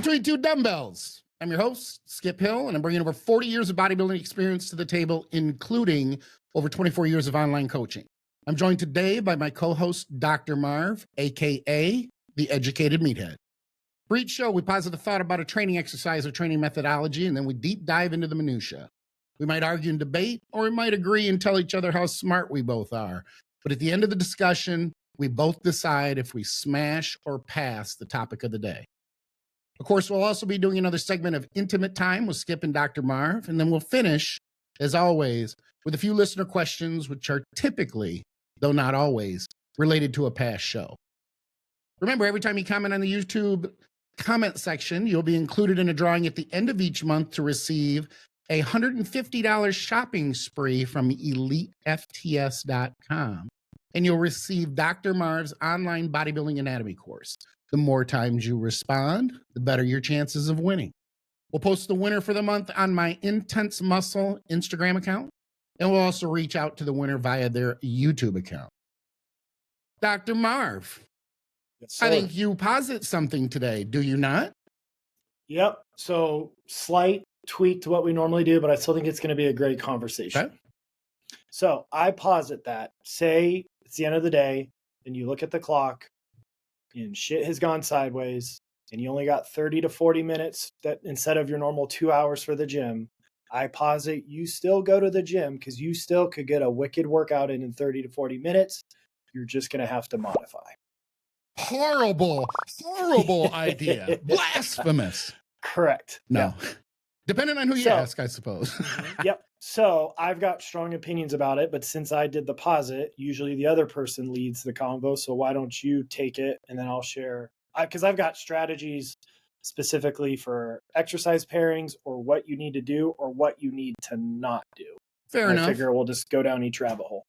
Between Two Dumbbells. I'm your host, Skip Hill, and I'm bringing over 40 years of bodybuilding experience to the table, including over 24 years of online coaching. I'm joined today by my co-host, Dr. Marv, aka the Educated Meathead. For each show, we posit a thought about a training exercise or training methodology, and then we deep dive into the minutia. We might argue and debate, or we might agree and tell each other how smart we both are. But at the end of the discussion, we both decide if we smash or pass the topic of the day. Of course, we'll also be doing another segment of Intimate Time with Skip and Dr. Marv, and then we'll finish, as always, with a few listener questions, which are typically, though not always, related to a past show. Remember, every time you comment on the YouTube comment section, you'll be included in a drawing at the end of each month to receive a $150 shopping spree from EliteFTS.com. And you'll receive Dr. Marv's online bodybuilding anatomy course. The more times you respond, the better your chances of winning. We'll post the winner for the month on my Intense Muscle Instagram account, and we'll also reach out to the winner via their YouTube account. Dr. Marv, Yes, sir. I think you posit something today, do you not? Yep. So slight tweak to what we normally do, but I still think it's going to be a great conversation. Okay. So I posit that, say it's the end of the day, and you look at the clock, and shit has gone sideways, and you only got 30 to 40 minutes that instead of your normal 2 hours for the gym. I posit you still go to the gym because you still could get a wicked workout in 30 to 40 minutes. You're just going to have to modify. Horrible idea. Blasphemous. Correct. No. Yeah. Depending on who you ask, I suppose. Yep. So I've got strong opinions about it, but since I did the posit, usually the other person leads the convo. So why don't you take it and then I'll share, because I've got strategies specifically for exercise pairings or what you need to do or what you need to not do. Fair enough. I figure we'll just go down each rabbit hole.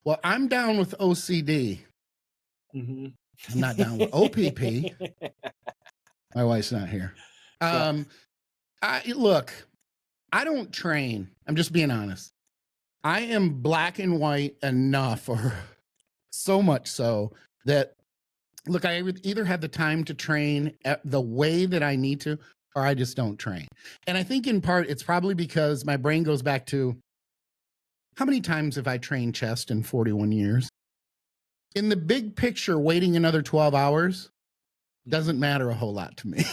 Well, I'm down with OCD. Mm-hmm. I'm not down with OPP. My wife's not here. Look, I don't train. I'm just being honest. I am black and white enough, or so much so that, look, I either have the time to train the way that I need to, or I just don't train. And I think in part, it's probably because my brain goes back to, how many times have I trained chest in 41 years? In the big picture, waiting another 12 hours doesn't matter a whole lot to me.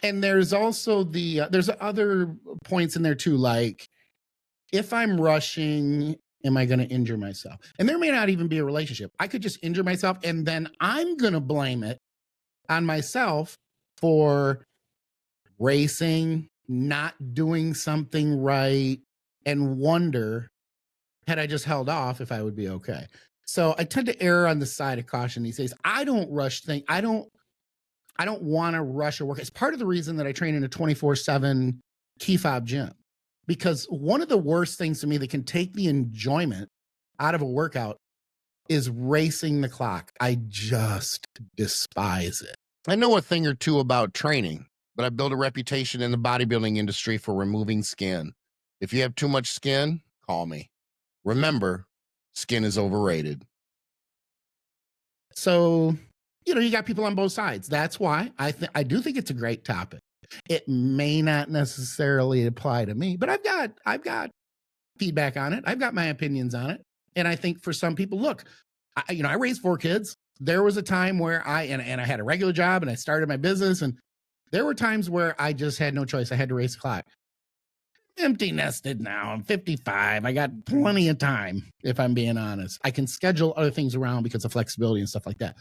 And there's also there's other points in there too, like if I'm rushing, am I going to injure myself? And there may not even be a relationship. I could just injure myself and then I'm going to blame it on myself for racing, not doing something right, and wonder, had I just held off, if I would be okay. So I tend to err on the side of caution these days. I don't rush things. I don't want to rush a work. It's part of the reason that I train in a 24/7 key fob gym, because one of the worst things to me that can take the enjoyment out of a workout is racing the clock. I just despise it. I know a thing or two about training, but I built a reputation in the bodybuilding industry for removing skin. If you have too much skin, call me. Remember, skin is overrated. So, you got people on both sides. That's why I do think it's a great topic. It may not necessarily apply to me, but I've got feedback on it. I've got my opinions on it. And I think for some people, look, I raised 4 kids. There was a time where I had a regular job and I started my business, and there were times where I just had no choice. I had to race the clock. Empty nested now. I'm 55. I got plenty of time, if I'm being honest. I can schedule other things around because of flexibility and stuff like that.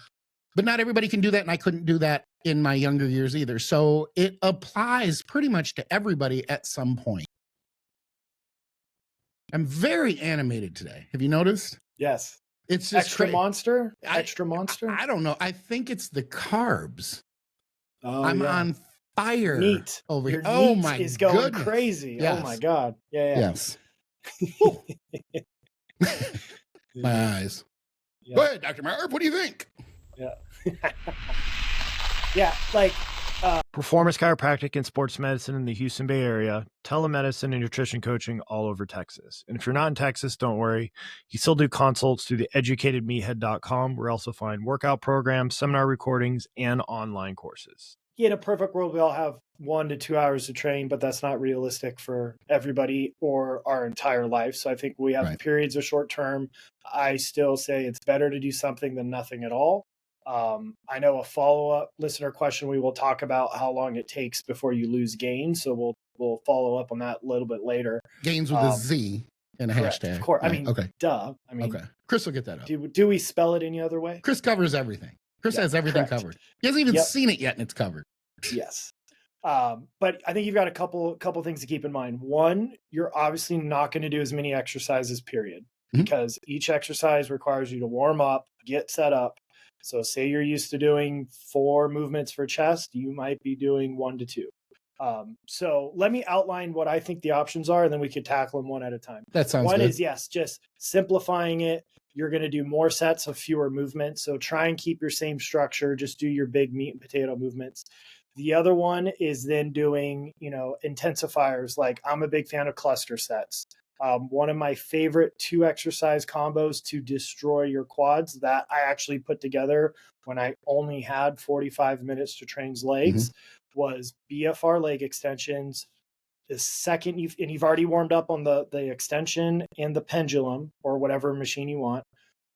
But not everybody can do that, and I couldn't do that in my younger years either. So it applies pretty much to everybody at some point. I'm very animated today. Have you noticed? Yes. It's just Extra monster? Extra monster? I don't know. I think it's the carbs. Oh, I'm yeah. on fire Neat. over here. Your Oh neat my is going goodness. crazy. Yes. Oh my God. Yeah. Yes. My eyes. Yeah. Go ahead, Dr. Marv. What do you think? Yeah. Yeah. Like, Performance chiropractic and sports medicine in the Houston Bay Area, telemedicine and nutrition coaching all over Texas. And if you're not in Texas, don't worry. You still do consults through the educatedmeathead.com, where you also find workout programs, seminar recordings, and online courses. in a perfect world, we all have 1 to 2 hours to train, but that's not realistic for everybody or our entire life. So I think we have Right. periods of short term. I still say it's better to do something than nothing at all. I know a follow-up listener question, we will talk about how long it takes before you lose gain. So we'll follow up on that a little bit later. Gains with a Z and a Correct. hashtag. Of course. I Right, mean, okay. duh. I mean, Okay. Chris will get that up. do we spell it any other way? Chris covers everything. Chris Yeah, has everything correct. covered. He hasn't even Yep. seen it yet and it's covered. Yes. But I think you've got a couple things to keep in mind. One, you're obviously not going to do as many exercises, period, Mhm. because each exercise requires you to warm up, get set up. So say you're used to doing 4 movements for chest, you might be doing 1 to 2. So let me outline what I think the options are, and then we could tackle them one at a time. That sounds One good. is, yes, just simplifying it. You're going to do more sets of fewer movements. So try and keep your same structure. Just do your big meat and potato movements. The other one is then doing, intensifiers. Like I'm a big fan of cluster sets. One of my favorite 2 exercise combos to destroy your quads that I actually put together when I only had 45 minutes to train legs was BFR leg extensions. The second you've already warmed up on the extension and the pendulum or whatever machine you want,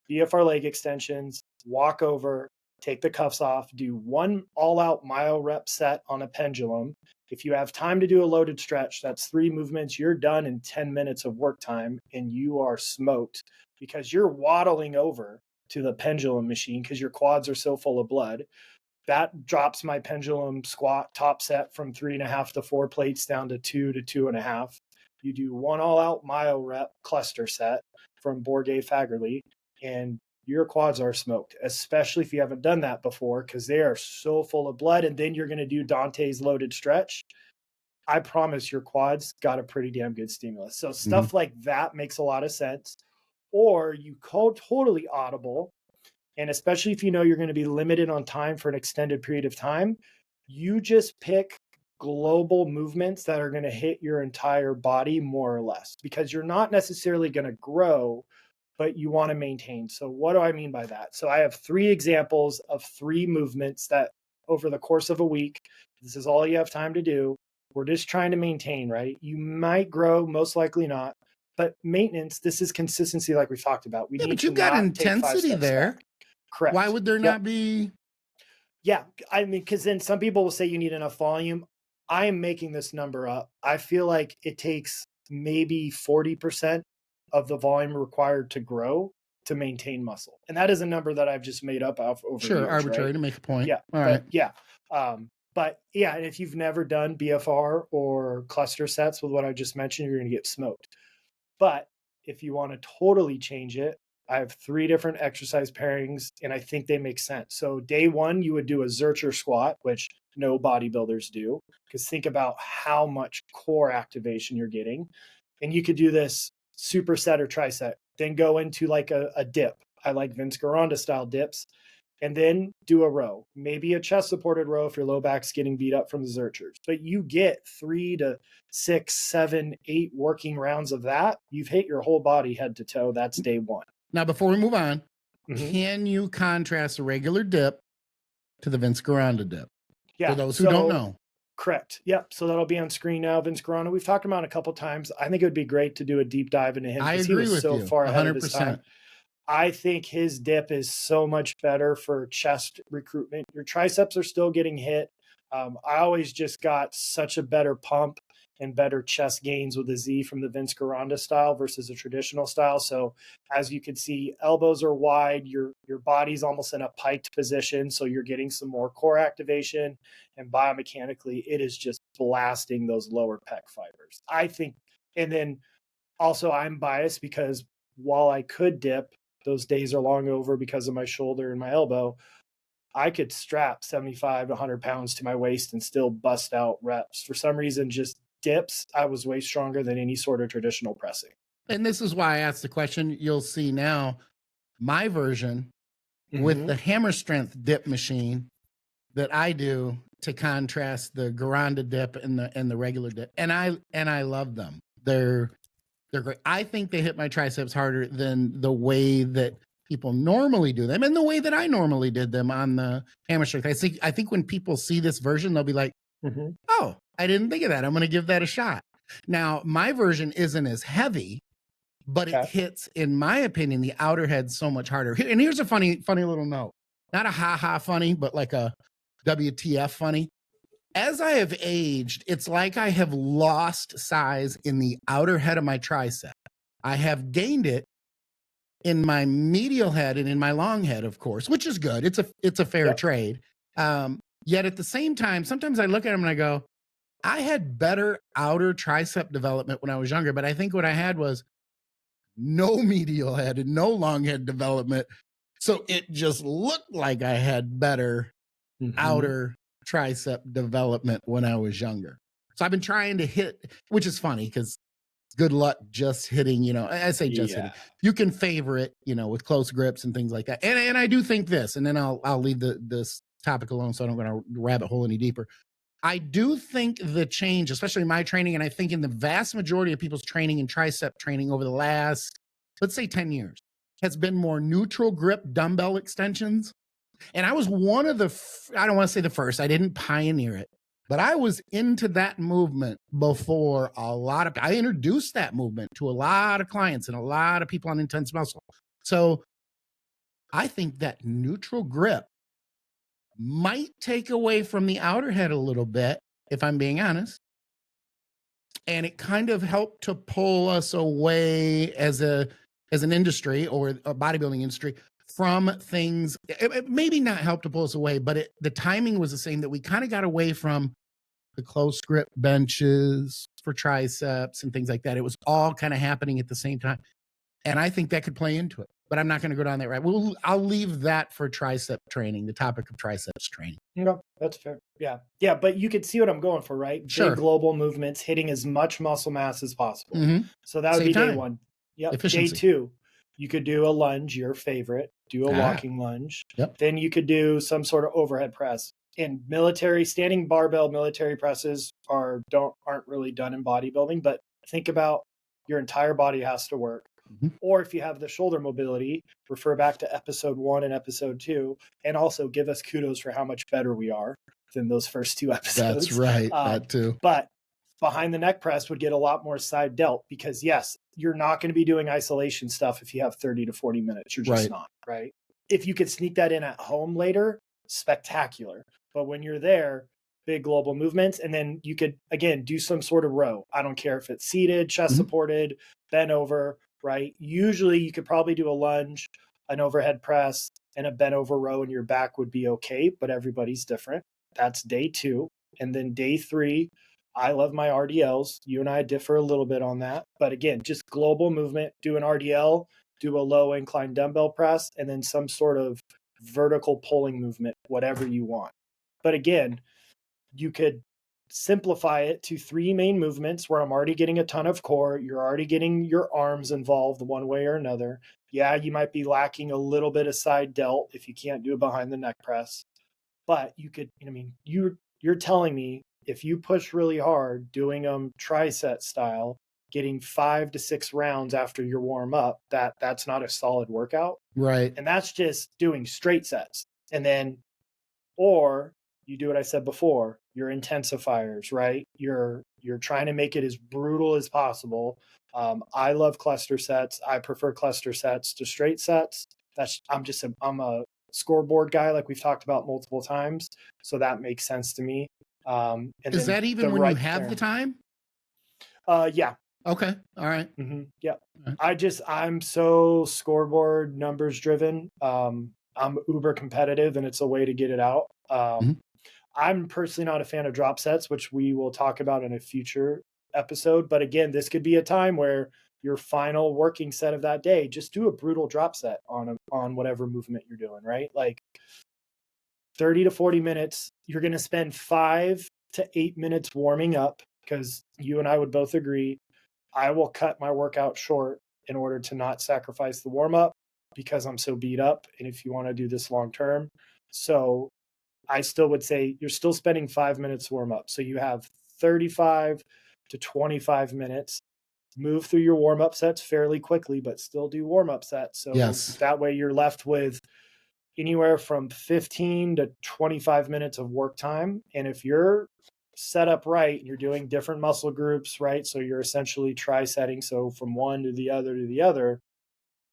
BFR leg extensions, walk over, take the cuffs off, do 1 all-out myo rep set on a pendulum. If you have time to do a loaded stretch, that's 3 movements. You're done in 10 minutes of work time, and you are smoked because you're waddling over to the pendulum machine because your quads are so full of blood. That drops my pendulum squat top set from 3.5 to 4 plates down to 2 to 2.5. You do 1 all-out myo rep cluster set from Borgay Fagerly, and your quads are smoked, especially if you haven't done that before, because they are so full of blood. And then you're going to do Dante's loaded stretch. I promise your quads got a pretty damn good stimulus. So stuff like that makes a lot of sense. Or you call totally audible. And especially if you know you're going to be limited on time for an extended period of time, you just pick global movements that are going to hit your entire body more or less, because you're not necessarily going to grow, but you want to maintain. So what do I mean by that? So I have 3 examples of 3 movements that over the course of a week, this is all you have time to do. We're just trying to maintain, right? You might grow, most likely not, but maintenance, this is consistency like we talked about. We Yeah, need but to you've got not take 5 intensity steps there. back. Correct. Why would there not be? Yeah, I mean, because then some people will say you need enough volume. I am making this number up. I feel like it takes maybe 40% of the volume required to grow to maintain muscle. And that is a number that I've just made up over Sure, years, arbitrary right? to make a point. Yeah. All right. But yeah, and if you've never done BFR or cluster sets with what I just mentioned, you're going to get smoked. But if you want to totally change it, I have 3 different exercise pairings, and I think they make sense. So day 1, you would do a Zercher squat, which no bodybuilders do, because think about how much core activation you're getting. And you could do this superset or tricep, then go into like a dip. I like Vince Gironda style dips, and then do a row, maybe a chest supported row if your low back's getting beat up from the Zerchers. But you get 3 to 6, 7, 8 working rounds of that. You've hit your whole body head to toe. That's day 1. Now, before we move on, Mhm. can you contrast a regular dip to the Vince Gironda dip? Yeah. For those who don't know. Correct. Yep. So that'll be on screen now. Vince Gironda, we've talked about it a couple of times. I think it would be great to do a deep dive into him. I 'Cause agree he was with so you. far ahead of his 100%. time. I think his dip is so much better for chest recruitment. Your triceps are still getting hit. I always just got such a better pump and better chest gains with the Z from the Vince Gironda style versus a traditional style. So as you can see, elbows are wide, your body's almost in a piked position. So you're getting some more core activation, and biomechanically, it is just blasting those lower pec fibers. I think, and then also I'm biased because while I could dip, those days are long over because of my shoulder and my elbow. I could strap 75 to 100 pounds to my waist and still bust out reps. For some reason, just dips, I was way stronger than any sort of traditional pressing. And this is why I asked the question. You'll see now my version with the hammer strength dip machine that I do to contrast the Gironda dip and the regular dip. And I love them. They're great. I think they hit my triceps harder than the way that people normally do them and the way that I normally did them on the hammer strength. I think when people see this version, they'll be like, oh, I didn't think of that. I'm going to give that a shot. Now, my version isn't as heavy, but it hits, in my opinion, the outer head so much harder. And here's a funny little note. Not a ha-ha funny, but like a WTF funny. As I have aged, it's like I have lost size in the outer head of my tricep. I have gained it in my medial head and in my long head, of course, which is good. It's a fair trade. Yet at the same time, sometimes I look at them and I go, I had better outer tricep development when I was younger, but I think what I had was no medial head and no long head development. So it just looked like I had better outer tricep development when I was younger. So I've been trying to hit, which is funny because good luck just hitting, you know, I say just hitting. You can favor it, you know, with close grips and things like that. And I do think this, and then I'll leave this topic alone so I don't go to rabbit hole any deeper. I do think the change, especially in my training, and I think in the vast majority of people's training and tricep training over the last, let's say 10 years, has been more neutral grip dumbbell extensions. And I was one of the, I don't want to say the first, I didn't pioneer it, but I was into that movement before I introduced that movement to a lot of clients and a lot of people on intense muscle. So I think that neutral grip might take away from the outer head a little bit, if I'm being honest. And it kind of helped to pull us away as an industry or a bodybuilding industry from things. It maybe not help to pull us away, but the timing was the same, that we kind of got away from the close grip benches for triceps and things like that. It was all kind of happening at the same time. And I think that could play into it, but I'm not going to go down that route. I'll leave that for tricep training, the topic of triceps training. No, that's fair. Yeah. Yeah. But you could see what I'm going for, right? Sure. Big global movements, hitting as much muscle mass as possible. So that would Same be day time. one. Yep. Efficiency. Day two, you could do a lunge, your favorite, do a walking lunge. Yep. Then you could do some sort of overhead press. And standing barbell military presses aren't really done in bodybuilding, but think about your entire body has to work. Or if you have the shoulder mobility, refer back to episode 1 and episode 2, and also give us kudos for how much better we are than those first 2 episodes. That's right. That too. But behind the neck press would get a lot more side delt because yes, you're not going to be doing isolation stuff if you have 30 to 40 minutes. You're just not, right? If you could sneak that in at home later, spectacular. But when you're there, big global movements, and then you could, again, do some sort of row. I don't care if it's seated, chest supported, bent over, right? Usually you could probably do a lunge, an overhead press, and a bent over row, and your back would be okay, but everybody's different. That's day 2. And then day 3, I love my RDLs. You and I differ a little bit on that. But again, just global movement, do an RDL, do a low incline dumbbell press, and then some sort of vertical pulling movement, whatever you want. But again, you could simplify it to 3 main movements where I'm already getting a ton of core. You're already getting your arms involved one way or another. Yeah, you might be lacking a little bit of side delt if you can't do it behind the neck press. But you could, I mean, you're telling me if you push really hard, doing them tricep style, getting 5 to 6 rounds after your warm up, that's not a solid workout. Right. And that's just doing straight sets. And then, or you do what I said before, your intensifiers, right? You're trying to make it as brutal as possible. I love cluster sets. I prefer cluster sets to straight sets. I'm a scoreboard guy, like we've talked about multiple times. So that makes sense to me. And is that even when you have the time? Yeah. Okay. All right. Yeah. Right. I'm so scoreboard numbers driven. I'm uber competitive and it's a way to get it out. I'm personally not a fan of drop sets, which we will talk about in a future episode. But again, this could be a time where your final working set of that day, just do a brutal drop set on whatever movement you're doing, right? Like 30 to 40 minutes, you're going to spend 5 to 8 minutes warming up, because you and I would both agree, I will cut my workout short in order to not sacrifice the warm up because I'm so beat up. And if you want to do this long term, so I still would say you're still spending 5 minutes warm up. So you have 35 to 25 minutes move through your warm-up sets fairly quickly, but still do warm-up sets. So Yes. that way you're left with anywhere from 15 to 25 minutes of work time. And if you're set up right, you're doing different muscle groups, right? So you're essentially tri-setting. So from one to the other,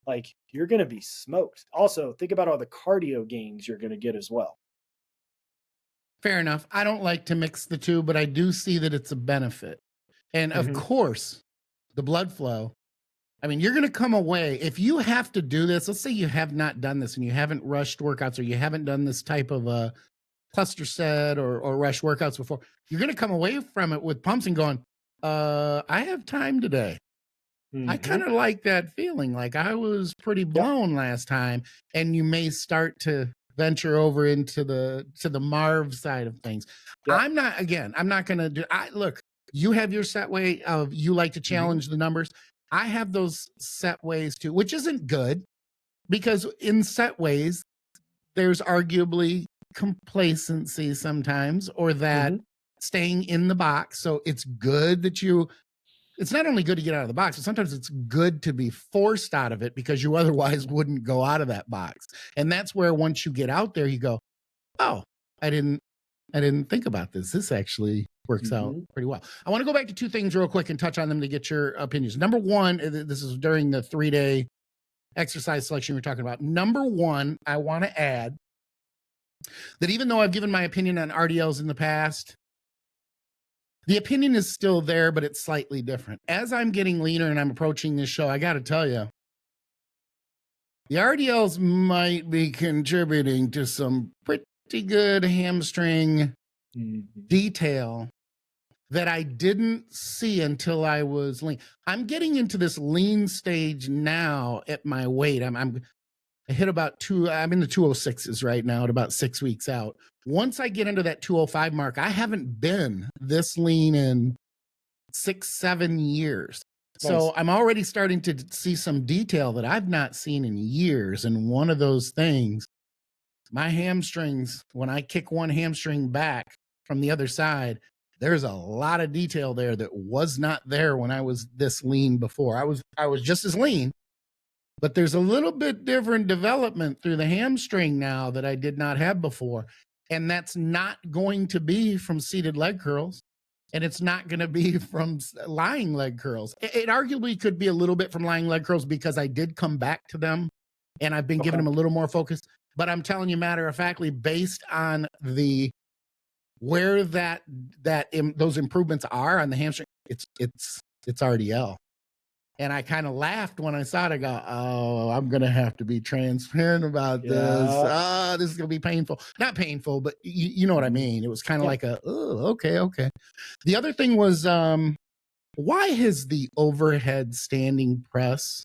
like you're going to be smoked. Also, think about all the cardio gains you're going to get as well. Fair enough. I don't like to mix the two, but I do see that it's a benefit. And of course, the blood flow. I mean, you're going to come away, if you have to do this, let's say you have not done this and you haven't rushed workouts or you haven't done this type of a cluster set or rush workouts before, you're going to come away from it with pumps and going, I have time today. I kind of like that feeling. Like I was pretty blown last time, and you may start to venture over into the Marv side of things. I'm not going to do, look, you have your set way of, you like to challenge the numbers. I have those set ways too, which isn't good because in set ways, there's arguably complacency sometimes, or that staying in the box. So it's good that it's not only good to get out of the box, but sometimes it's good to be forced out of it because you otherwise wouldn't go out of that box. And that's where once you get out there, you go, oh, I didn't think about this. This actually works out pretty well. I want to go back to two things real quick and touch on them to get your opinions. Number one, this is during the 3-day exercise selection we're talking about. Number one, I want to add that even though I've given my opinion on RDLs in the past, the opinion is still there, but it's slightly different. As I'm getting leaner and I'm approaching this show, I got to tell you, the RDLs might be contributing to some pretty good hamstring detail that I didn't see until I was lean. I'm getting into this lean stage now at my weight. I hit about I'm in the 206s right now at about 6 weeks out. Once I get into that 205 mark, I haven't been this lean in 6-7 years. Nice. So I'm already starting to see some detail that I've not seen in years. And one of those things, my hamstrings, when I kick one hamstring back from the other side, there's a lot of detail there that was not there when I was this lean before. I was just as lean, but there's a little bit different development through the hamstring now that I did not have before. And that's not going to be from seated leg curls. And it's not going to be from lying leg curls. It arguably could be a little bit from lying leg curls because I did come back to them and I've been giving them a little more focus. But I'm telling you, matter of factly, based on where those improvements are on the hamstring, it's RDL. And I kind of laughed when I saw it. I go, oh, I'm going to have to be transparent about this. This is going to be painful. Not painful, but you know what I mean? It was kind of like okay. The other thing was, why has the overhead standing press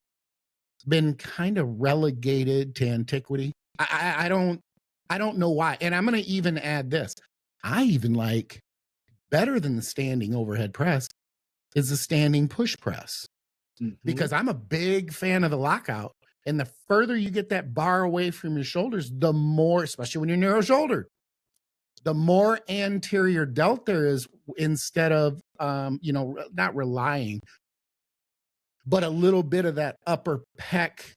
been kind of relegated to antiquity? I don't know why. And I'm going to even add this. I even like, better than the standing overhead press is the standing push press. Because I'm a big fan of the lockout. And the further you get that bar away from your shoulders, the more, especially when you're narrow shouldered, the more anterior delt there is, instead of, not relying, but a little bit of that upper pec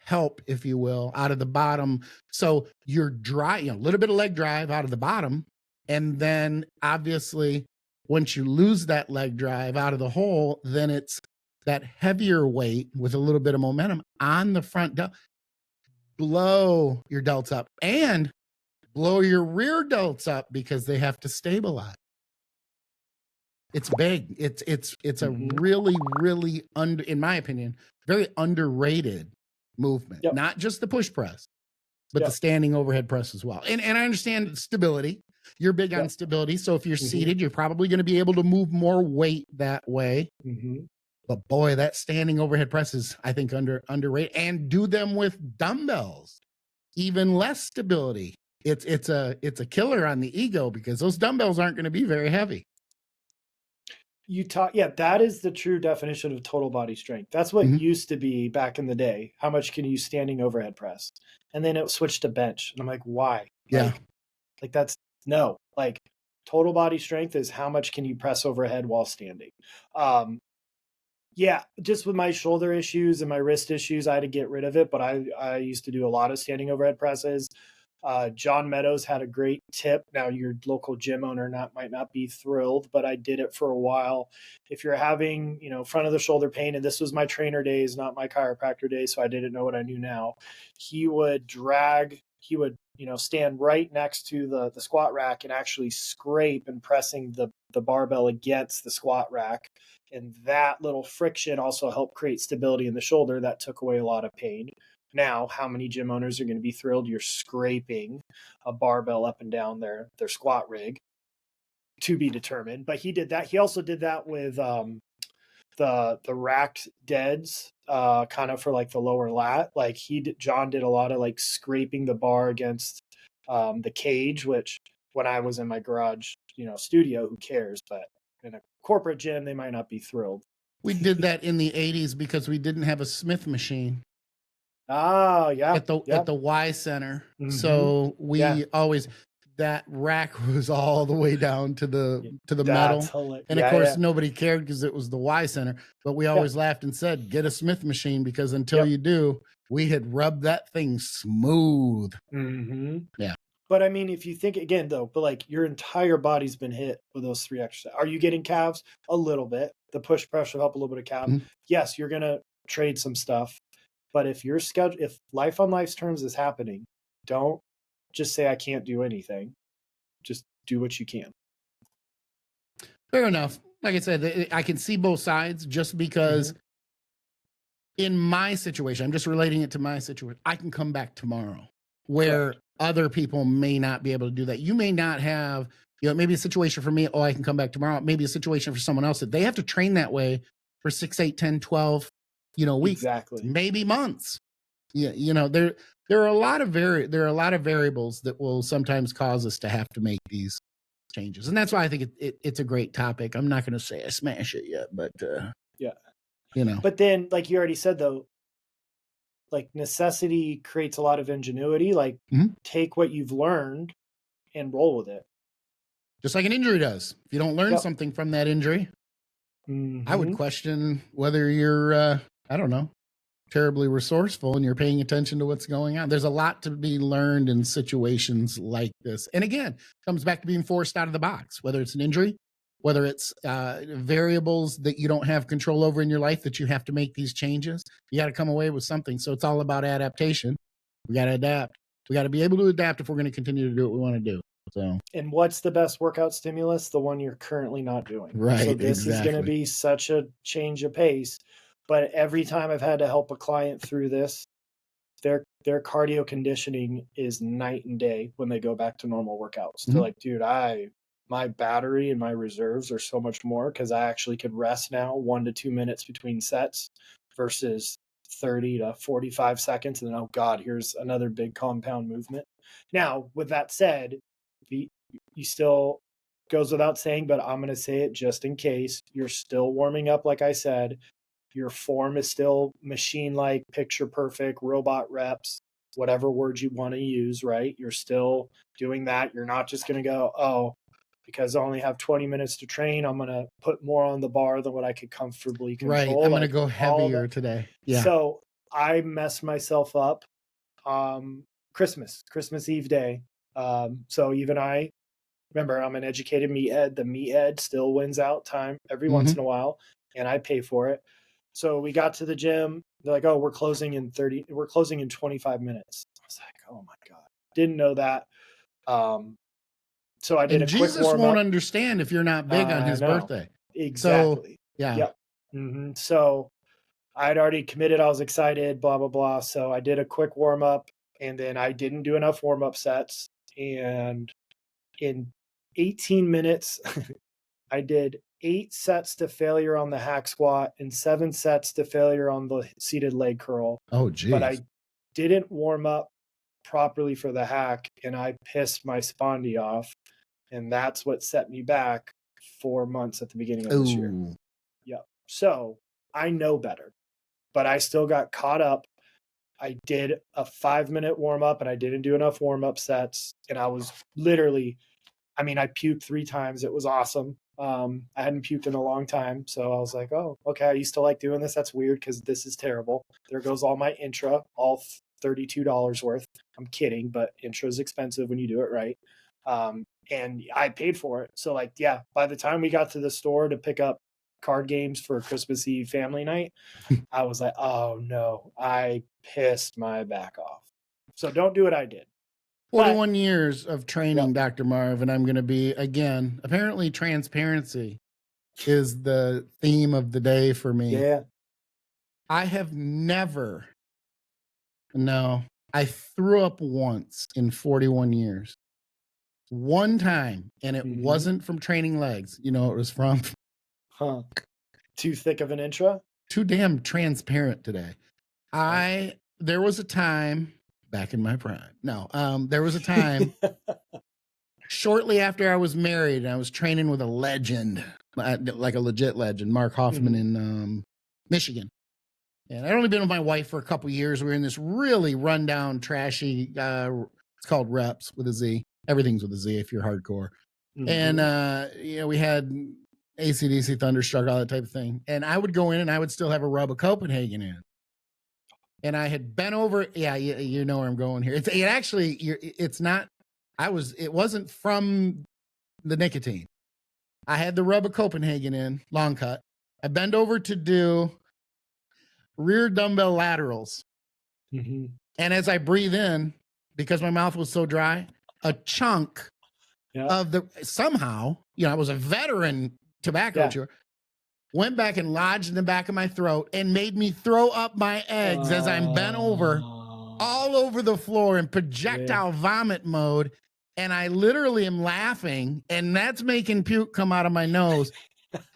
help, if you will, out of the bottom. So you're dry, a little bit of leg drive out of the bottom. And then obviously, once you lose that leg drive out of the hole, then it's that heavier weight with a little bit of momentum on the front delt. Blow your delts up and blow your rear delts up because they have to stabilize. It's big. It's a really, really in my opinion, very underrated movement. Not just the push press, but the standing overhead press as well. And I understand stability. You're big on stability. So if you're seated, you're probably going to be able to move more weight that way. But boy, that standing overhead press is, I think, underrated. And do them with dumbbells, even less stability. It's a killer on the ego because those dumbbells aren't going to be very heavy. That is the true definition of total body strength. That's what used to be back in the day. How much can you standing overhead press? And then it switched to bench. And I'm like, why? Like that's no, like total body strength is how much can you press overhead while standing. Yeah, just with my shoulder issues and my wrist issues, I had to get rid of it. But I used to do a lot of standing overhead presses. John Meadows had a great tip. Now, your local gym owner might not be thrilled, but I did it for a while. If you're having, front of the shoulder pain, and this was my trainer days, not my chiropractor days, so I didn't know what I knew now. He would stand right next to the squat rack and actually scrape and pressing the barbell against the squat rack. And that little friction also helped create stability in the shoulder. That took away a lot of pain. Now, how many gym owners are going to be thrilled you're scraping a barbell up and down their squat rig? To be determined. But he did that. He also did that with the racked deads, kind of for like the lower lat. Like John did a lot of like scraping the bar against the cage, which when I was in my garage, studio, who cares? But in a corporate gym, they might not be thrilled. We did that in the 80s because we didn't have a Smith machine. Ah, yeah. At the Y Center. Mhm. So we always, that rack was all the way down to the metal. And of course, nobody cared because it was the Y Center. But we always laughed and said, get a Smith machine, because until you do, we had rubbed that thing smooth. Mm-hmm. Yeah. But I mean, if you think again, though, but like your entire body's been hit with those 3 exercises. Are you getting calves? A little bit. The push pressure help a little bit of calf. Mm-hmm. Yes, you're going to trade some stuff. But if life on life's terms is happening, don't just say I can't do anything. Just do what you can. Fair enough. Like I said, I can see both sides, just because in my situation, I'm just relating it to my situation, I can come back tomorrow, where other people may not be able to do that. You may not have, maybe a situation for me, I can come back tomorrow. Maybe a situation for someone else that they have to train that way for 6, 8, 10, 12 weeks, exactly, maybe months. Yeah, there are a lot of variables that will sometimes cause us to have to make these changes, and that's why I think it's a great topic. I'm not going to say I smash it yet, but But then, like you already said, though, like necessity creates a lot of ingenuity. Like take what you've learned and roll with it, just like an injury does. If you don't learn something from that injury, I would question whether you're I don't know, terribly resourceful and you're paying attention to what's going on. There's a lot to be learned in situations like this. And again, comes back to being forced out of the box, whether it's an injury, whether it's variables that you don't have control over in your life, that you have to make these changes. You got to come away with something. So it's all about adaptation. We got to adapt. We got to be able to adapt if we're going to continue to do what we want to do. So, and what's the best workout stimulus? The one you're currently not doing. Right. So this is going to be such a change of pace. But every time I've had to help a client through this, their cardio conditioning is night and day when they go back to normal workouts. They're like, dude, my battery and my reserves are so much more because I actually could rest now 1 to 2 minutes between sets versus 30 to 45 seconds. And then, oh God, here's another big compound movement. Now, with that said, you still, goes without saying, but I'm going to say it just in case, you're still warming up. Like I said, your form is still machine-like, picture perfect, robot reps, whatever word you want to use, right? You're still doing that. You're not just going to go, because I only have 20 minutes to train, I'm going to put more on the bar than what I could comfortably control. Right. I'm going to go heavier today. Yeah. So I messed myself up Christmas Eve day. So even remember, I'm an educated meathead. The meathead still wins out time every once in a while, and I pay for it. So we got to the gym. They're like, we're closing in 25 minutes. I was like, oh my God. Didn't know that. So I did a quick Jesus warm-up. won't understand if you're not big on his birthday. Exactly. So, yeah. Yep. So I'd already committed. I was excited, blah, blah, blah. So I did a quick warm up, and then I didn't do enough warm up sets. And in 18 minutes, I did 8 sets to failure on the hack squat and 7 sets to failure on the seated leg curl. Oh, geez. But I didn't warm up properly for the hack, and I pissed my spondy off. And that's what set me back 4 months at the beginning of this year. Yep. So I know better, but I still got caught up. I did a 5-minute warm up, and I didn't do enough warm up sets. And I was literally, I puked 3 times. It was awesome. I hadn't puked in a long time. So I was like, oh, okay. I used to like doing this. That's weird because this is terrible. There goes all my intra, all $32 worth. I'm kidding, but intra is expensive when you do it right. And I paid for it. So like, yeah, by the time we got to the store to pick up card games for Christmas Eve family night, I was like, oh no, I pissed my back off. So don't do what I did. 41 years of training, Yep. Dr. Marv, and I'm going to be, again, apparently transparency is the theme of the day for me. Yeah. I have never, no, I threw up once in 41 years. One time, and it wasn't from training legs. You know, it was from too thick of an intra. Too damn transparent today. There was a time back in my prime. No, there was a time shortly after I was married, and I was training with a legend, like a legit legend, Mark Hoffman in Michigan. And I'd only been with my wife for a couple years. We were in this really rundown, trashy, it's called Reps with a Z. Everything's with a Z if you're hardcore. And, you know, we had AC/DC, Thunderstruck, all that type of thing. And I would go in and I would still have a rub of Copenhagen in. And I had bent over. Yeah, you know where I'm going here. It's not, it wasn't from the nicotine. I had the rub of Copenhagen in, long cut. I bend over to do rear dumbbell laterals. And as I breathe in, because my mouth was so dry, a chunk of somehow, you know, I was a veteran tobacco chewer, went back and lodged in the back of my throat and made me throw up my eggs as I'm bent over all over the floor in projectile vomit mode. And I literally am laughing, and that's making puke come out of my nose.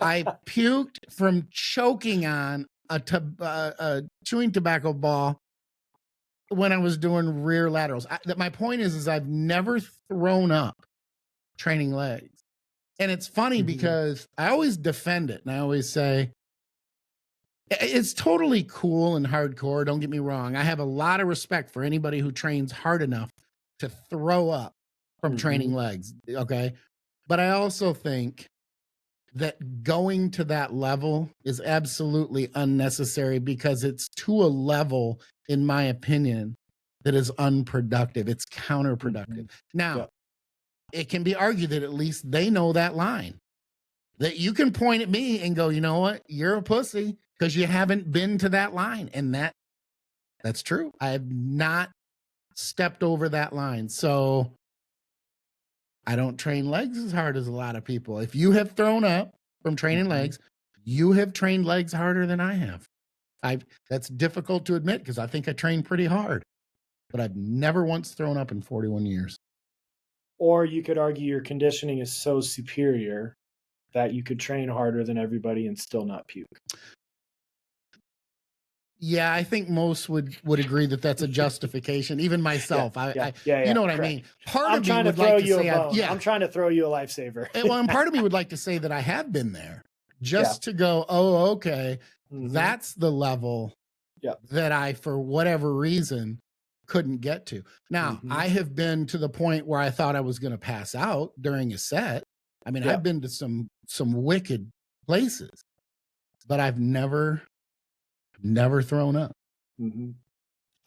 I puked from choking on a chewing tobacco ball when I was doing rear laterals. My point is I've never thrown up training legs. And it's funny because I always defend it. And I always say, it's totally cool and hardcore. Don't get me wrong. I have a lot of respect for anybody who trains hard enough to throw up from training legs. Okay. But I also think that going to that level is absolutely unnecessary because it's to a level, in my opinion, that is unproductive. It's counterproductive. Now, it can be argued that at least they know that line. That you can point at me and go, you know what? You're a pussy because you haven't been to that line. And that's true. I have not stepped over that line. So I don't train legs as hard as a lot of people. If you have thrown up from training legs, you have trained legs harder than I have. That's difficult to admit because I think I train pretty hard, but I've never once thrown up in 41 years. Or you could argue your conditioning is so superior that you could train harder than everybody and still not puke. Yeah, I think most would agree that that's a justification. Even myself, you know what I mean. Part of me would like to say, I'm trying to throw you a lifesaver. Well, and part of me would like to say that I have been there, just to go, oh, okay, that's the level that I, for whatever reason, couldn't get to. Now, I have been to the point where I thought I was going to pass out during a set. I mean, I've been to some wicked places, but I've never thrown up.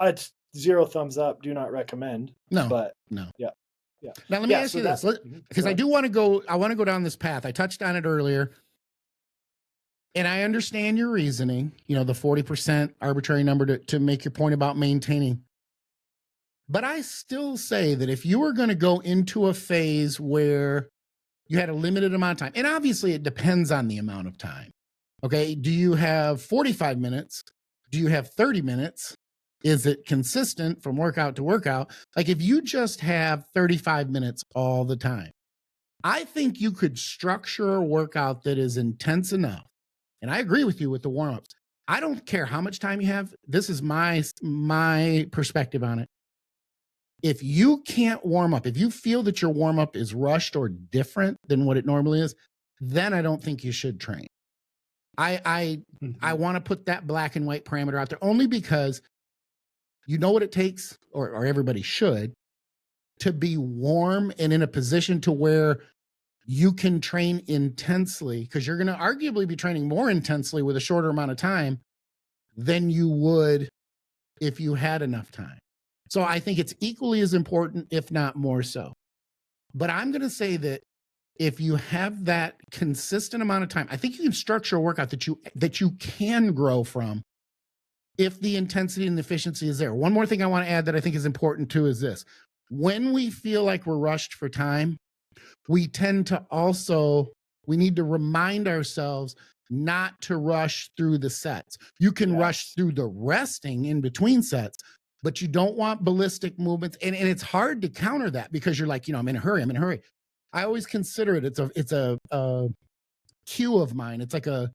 It's 0 thumbs up. Do not recommend. No, but no. Yeah. Now let me ask you this, because I want to go down this path. I touched on it earlier, and I understand your reasoning. You know, the 40% arbitrary number to make your point about maintaining. But I still say that if you were going to go into a phase where you had a limited amount of time, and obviously it depends on the amount of time. Okay, do you have 45 minutes? Do you have 30 minutes? Is it consistent from workout to workout? Like if you just have 35 minutes all the time, I think you could structure a workout that is intense enough. And I agree with you with the warm-ups. I don't care how much time you have. This is my perspective on it. If you can't warm up, if you feel that your warm-up is rushed or different than what it normally is, then I don't think you should train. I want to put that black and white parameter out there only because you know what it takes, or everybody should, to be warm and in a position to where you can train intensely because you're going to arguably be training more intensely with a shorter amount of time than you would if you had enough time. So I think it's equally as important, if not more so. But I'm going to say that if you have that consistent amount of time, I think you can structure a workout that you can grow from if the intensity and the efficiency is there. One more thing I want to add that I think is important too is this. When we feel like we're rushed for time, we tend to we need to remind ourselves not to rush through the sets. You can rush through the resting in between sets, but you don't want ballistic movements. And it's hard to counter that because you're like, I'm in a hurry. I always consider it, it's a cue of mine. It's like a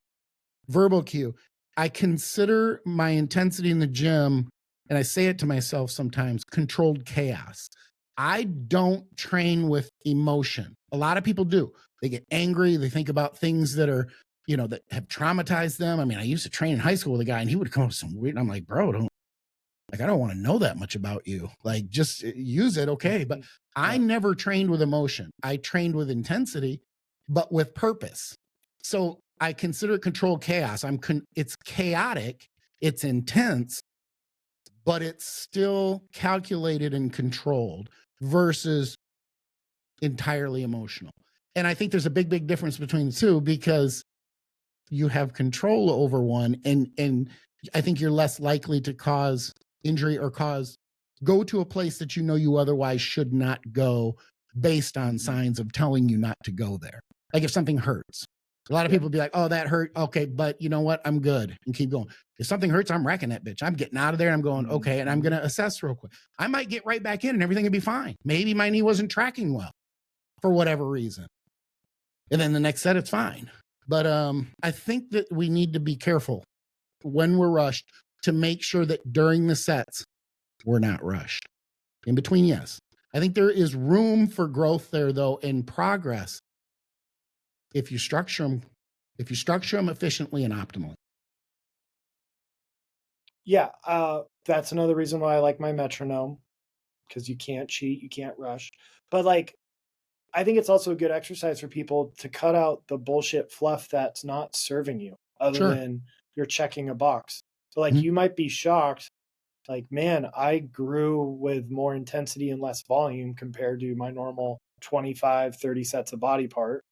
verbal cue. I consider my intensity in the gym, and I say it to myself sometimes, controlled chaos. I don't train with emotion. A lot of people do. They get angry. They think about things that are, that have traumatized them. I mean, I used to train in high school with a guy and he would come up with some weird, and I'm like, bro, I don't want to know that much about you. Like, just use it. Okay. But I never trained with emotion. I trained with intensity, but with purpose. So I consider it controlled chaos. It's chaotic. It's intense, but it's still calculated and controlled versus entirely emotional. And I think there's a big, big difference between the two because you have control over one. And I think you're less likely to cause injury or go to a place that you otherwise should not go based on signs of telling you not to go there. Like if something hurts, a lot of people be like, oh, that hurt. Okay. But you know what? I'm good and keep going. If something hurts, I'm wrecking that bitch. I'm getting out of there and I'm going, okay. And I'm going to assess real quick. I might get right back in and everything will be fine. Maybe my knee wasn't tracking well for whatever reason. And then the next set, it's fine. But I think that we need to be careful when we're rushed to make sure that during the sets, we're not rushed. In between, yes. I think there is room for growth there, though, in progress if you structure them efficiently and optimally. Yeah, that's another reason why I like my metronome, because you can't cheat, you can't rush. But I think it's also a good exercise for people to cut out the bullshit fluff that's not serving you other than you're checking a box. So you might be shocked, man, I grew with more intensity and less volume compared to my normal 25, 30 sets of body part.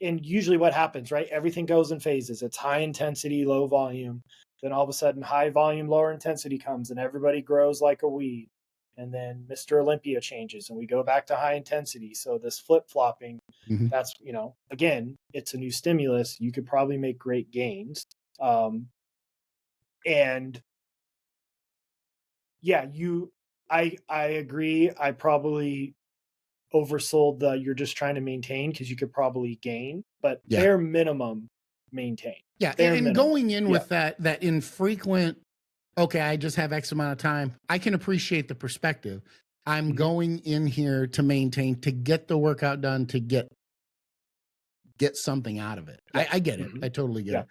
And usually what happens, right? Everything goes in phases. It's high intensity, low volume. Then all of a sudden high volume, lower intensity comes and everybody grows like a weed. And then Mr. Olympia changes and we go back to high intensity. So this flip-flopping, that's, again, it's a new stimulus. You could probably make great gains. And yeah, I agree. I probably oversold you're just trying to maintain because you could probably gain, but bare minimum maintain. Yeah. And going in with that infrequent, okay, I just have X amount of time. I can appreciate the perspective. I'm going in here to maintain, to get the workout done, to get something out of it. I get it. I totally get it.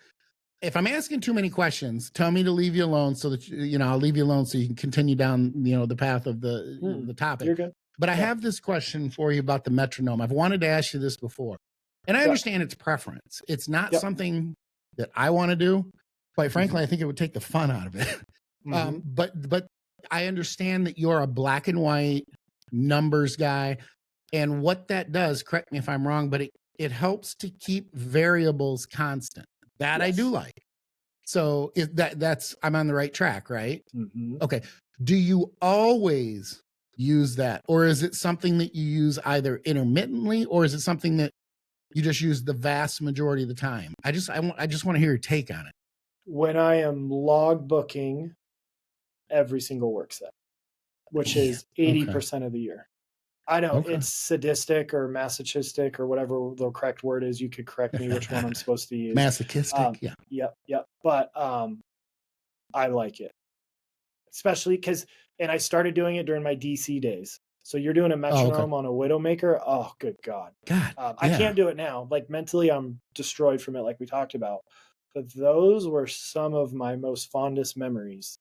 If I'm asking too many questions, tell me to leave you alone so that, I'll leave you alone so you can continue down, the path of the topic. You're good. But I have this question for you about the metronome. I've wanted to ask you this before. And I understand it's preference. It's not something that I want to do. Quite frankly, I think it would take the fun out of it. But I understand that you're a black and white numbers guy. And what that does, correct me if I'm wrong, but it helps to keep variables constant. That I do like. So that's I'm on the right track, right? Okay. Do you always use that? Or is it something that you use either intermittently, or is it something that you just use the vast majority of the time? I just want to hear your take on it. When I am log booking every single work set, which is 80% of the year. I know it's sadistic or masochistic or whatever the correct word is. You could correct me which one I'm supposed to use. Masochistic, Yep. But I like it. Especially because, and I started doing it during my DC days. So you're doing a metronome on a Widowmaker. Oh, good God. I can't do it now. Mentally, I'm destroyed from it, like we talked about. But those were some of my most fondest memories.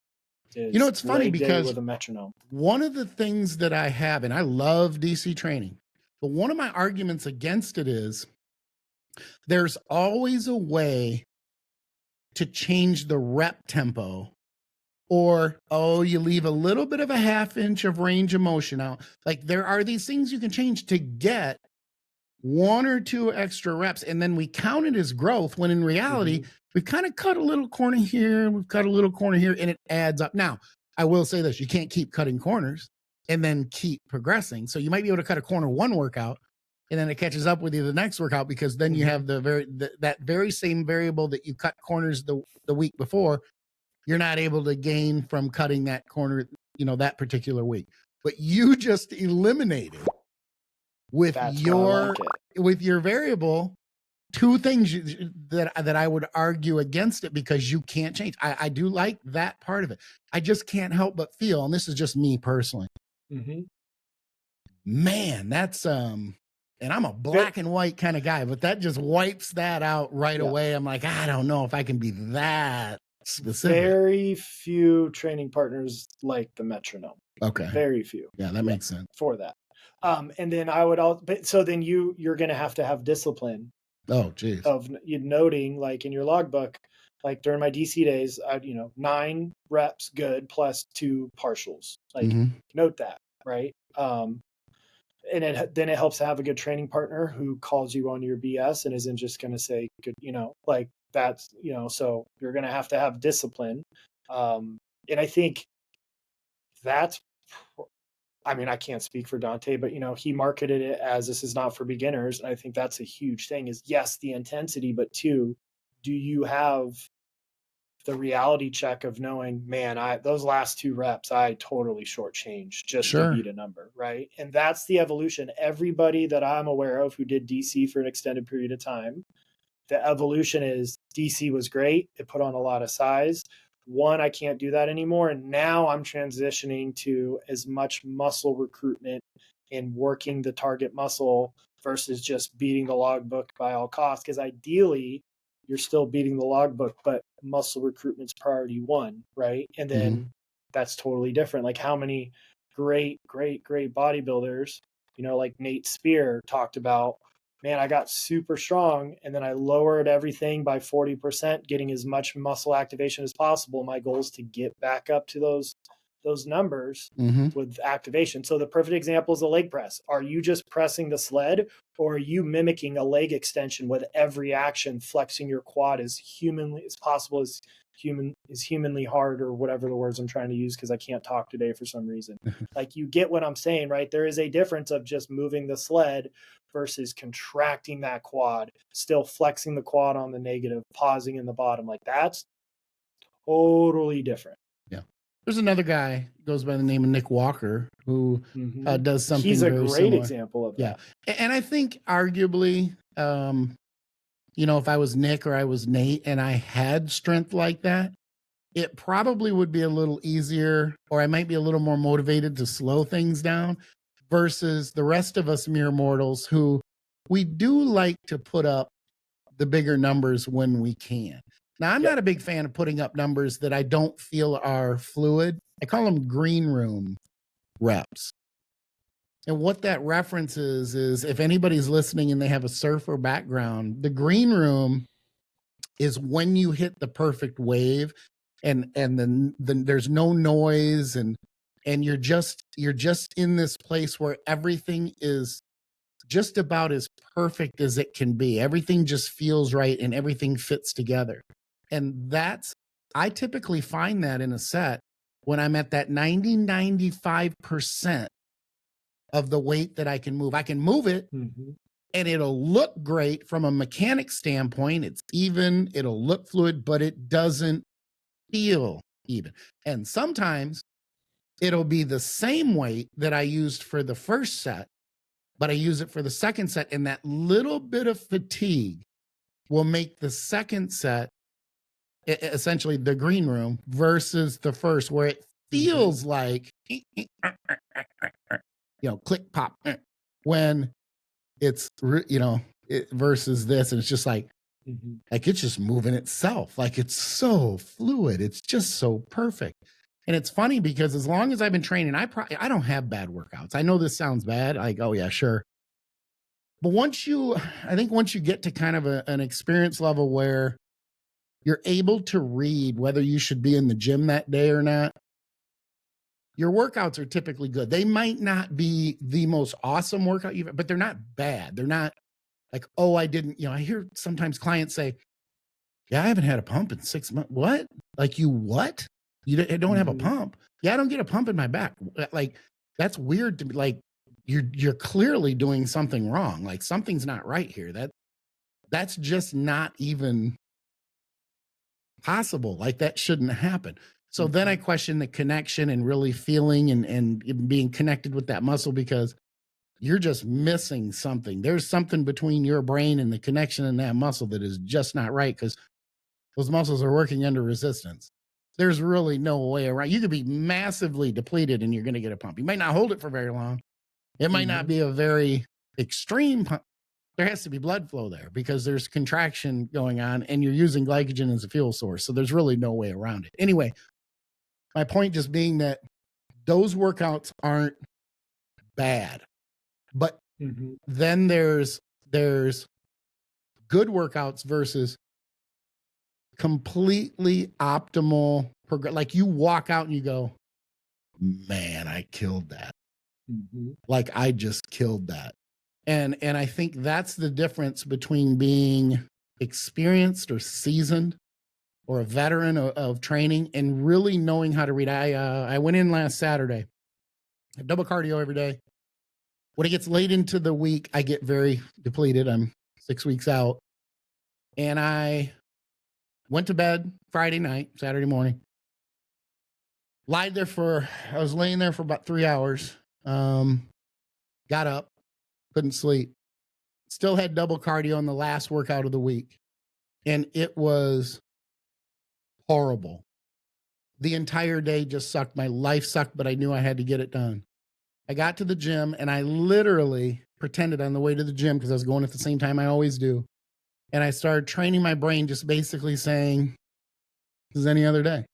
It's funny because with a metronome. One of the things that I have, and I love DC training, But one of my arguments against it is there's always a way to change the rep tempo, or, oh, you leave a little bit of a half inch of range of motion out. Like, there are these things you can change to get 1 or 2 extra reps, and then we count it as growth, when in reality, we've kind of cut a little corner here, we've cut a little corner here, and it adds up. Now, I will say this, you can't keep cutting corners and then keep progressing. So you might be able to cut a corner one workout, and then it catches up with you the next workout, because then you have that very same variable that you cut corners the week before, you're not able to gain from cutting that corner, that particular week. But you just eliminated with with your variable 2 things that I would argue against it, because you can't change. I do like that part of it. I just can't help but feel, and this is just me personally, man, that's and I'm a black and white kind of guy, but that just wipes that out right away. I'm like, I don't know if I can be that specific. Very few training partners like the metronome. Okay. Very few. Yeah, that makes sense. For that. And then I would so then you're going to have discipline. Oh, geez. Of noting, like in your logbook, like during my DC days, 9 reps good plus 2 partials. Like note that, right? And then it helps to have a good training partner who calls you on your BS and isn't just going to say, good, like that's, so you're going to have discipline. And I think that's, I can't speak for Dante, but he marketed it as, this is not for beginners. And I think that's a huge thing, is yes, the intensity, but 2, do you have the reality check of knowing, man, those last 2 reps, I totally shortchanged just to beat a number, right? And that's the evolution. Everybody that I'm aware of who did DC for an extended period of time, the evolution is DC was great. It put on a lot of size. 1, I can't do that anymore. And now I'm transitioning to as much muscle recruitment and working the target muscle versus just beating the logbook by all costs. Because ideally, you're still beating the logbook, but muscle recruitment's priority 1, right? And then that's totally different. Like how many great bodybuilders, like Nate Spear talked about, man, I got super strong and then I lowered everything by 40%, getting as much muscle activation as possible. My goal is to get back up to those numbers with activation. So the perfect example is the leg press. Are you just pressing the sled, or are you mimicking a leg extension with every action, flexing your quad as humanly as possible, as humanly hard, or whatever the words I'm trying to use, because I can't talk today for some reason. Like, you get what I'm saying, right? There is a difference of just moving the sled versus contracting that quad, still flexing the quad on the negative, pausing in the bottom. Like, that's totally different. There's another guy, goes by the name of Nick Walker, who does something. He's a very great similar. example of that. And I think arguably, if I was Nick or I was Nate and I had strength like that, it probably would be a little easier, or I might be a little more motivated to slow things down, versus the rest of us mere mortals, who we do like to put up the bigger numbers when we can. Now, I'm not a big fan of putting up numbers that I don't feel are fluid. I call them green room reps. And what that references is, if anybody's listening and they have a surfer background, the green room is when you hit the perfect wave and then there's no noise and you're just in this place where everything is just about as perfect as it can be. Everything just feels right and everything fits together. And I typically find that in a set when I'm at that 95% of the weight that I can move. I can move it and it'll look great from a mechanic standpoint. It's even, it'll look fluid, but it doesn't feel even. And sometimes it'll be the same weight that I used for the first set, but I use it for the second set. And that little bit of fatigue will make the second set essentially the green room versus the first, where it feels like, click, pop, when it's, versus this. And it's just like it's just moving itself. Like, it's so fluid. It's just so perfect. And it's funny because as long as I've been training, I don't have bad workouts. I know this sounds bad. Like, oh yeah, sure. But I think once you get to kind of an experience level where you're able to read whether you should be in the gym that day or not, your workouts are typically good. They might not be the most awesome workout but they're not bad. They're not like, oh, I didn't, I hear sometimes clients say, yeah, I haven't had a pump in 6 months. What? Like what? You don't have a pump? Yeah, I don't get a pump in my back. Like, that's weird to me. Like, you're clearly doing something wrong. Like, something's not right here. That's just not even possible. Like, that shouldn't happen. So then I question the connection and really feeling and being connected with that muscle, because you're just missing something. There's something between your brain and the connection in that muscle that is just not right, because those muscles are working under resistance. There's really no way around. You could be massively depleted and you're going to get a pump. You might not hold it for very long. It might not be a very extreme pump. There has to be blood flow there because there's contraction going on and you're using glycogen as a fuel source. So there's really no way around it. Anyway, my point just being that those workouts aren't bad, but then there's good workouts versus completely optimal like you walk out and you go, man, I killed that. Like, I just killed that. And I think that's the difference between being experienced or seasoned or a veteran of training and really knowing how to read. I went in last Saturday. I double cardio every day. When it gets late into the week, I get very depleted. I'm 6 weeks out. And I went to bed Friday night, Saturday morning. I was laying there for about 3 hours. Got up, couldn't sleep. Still had double cardio on the last workout of the week. And it was horrible. The entire day just sucked. My life sucked, but I knew I had to get it done. I got to the gym and I literally pretended on the way to the gym, because I was going at the same time I always do. And I started training my brain, just basically saying, this is any other day.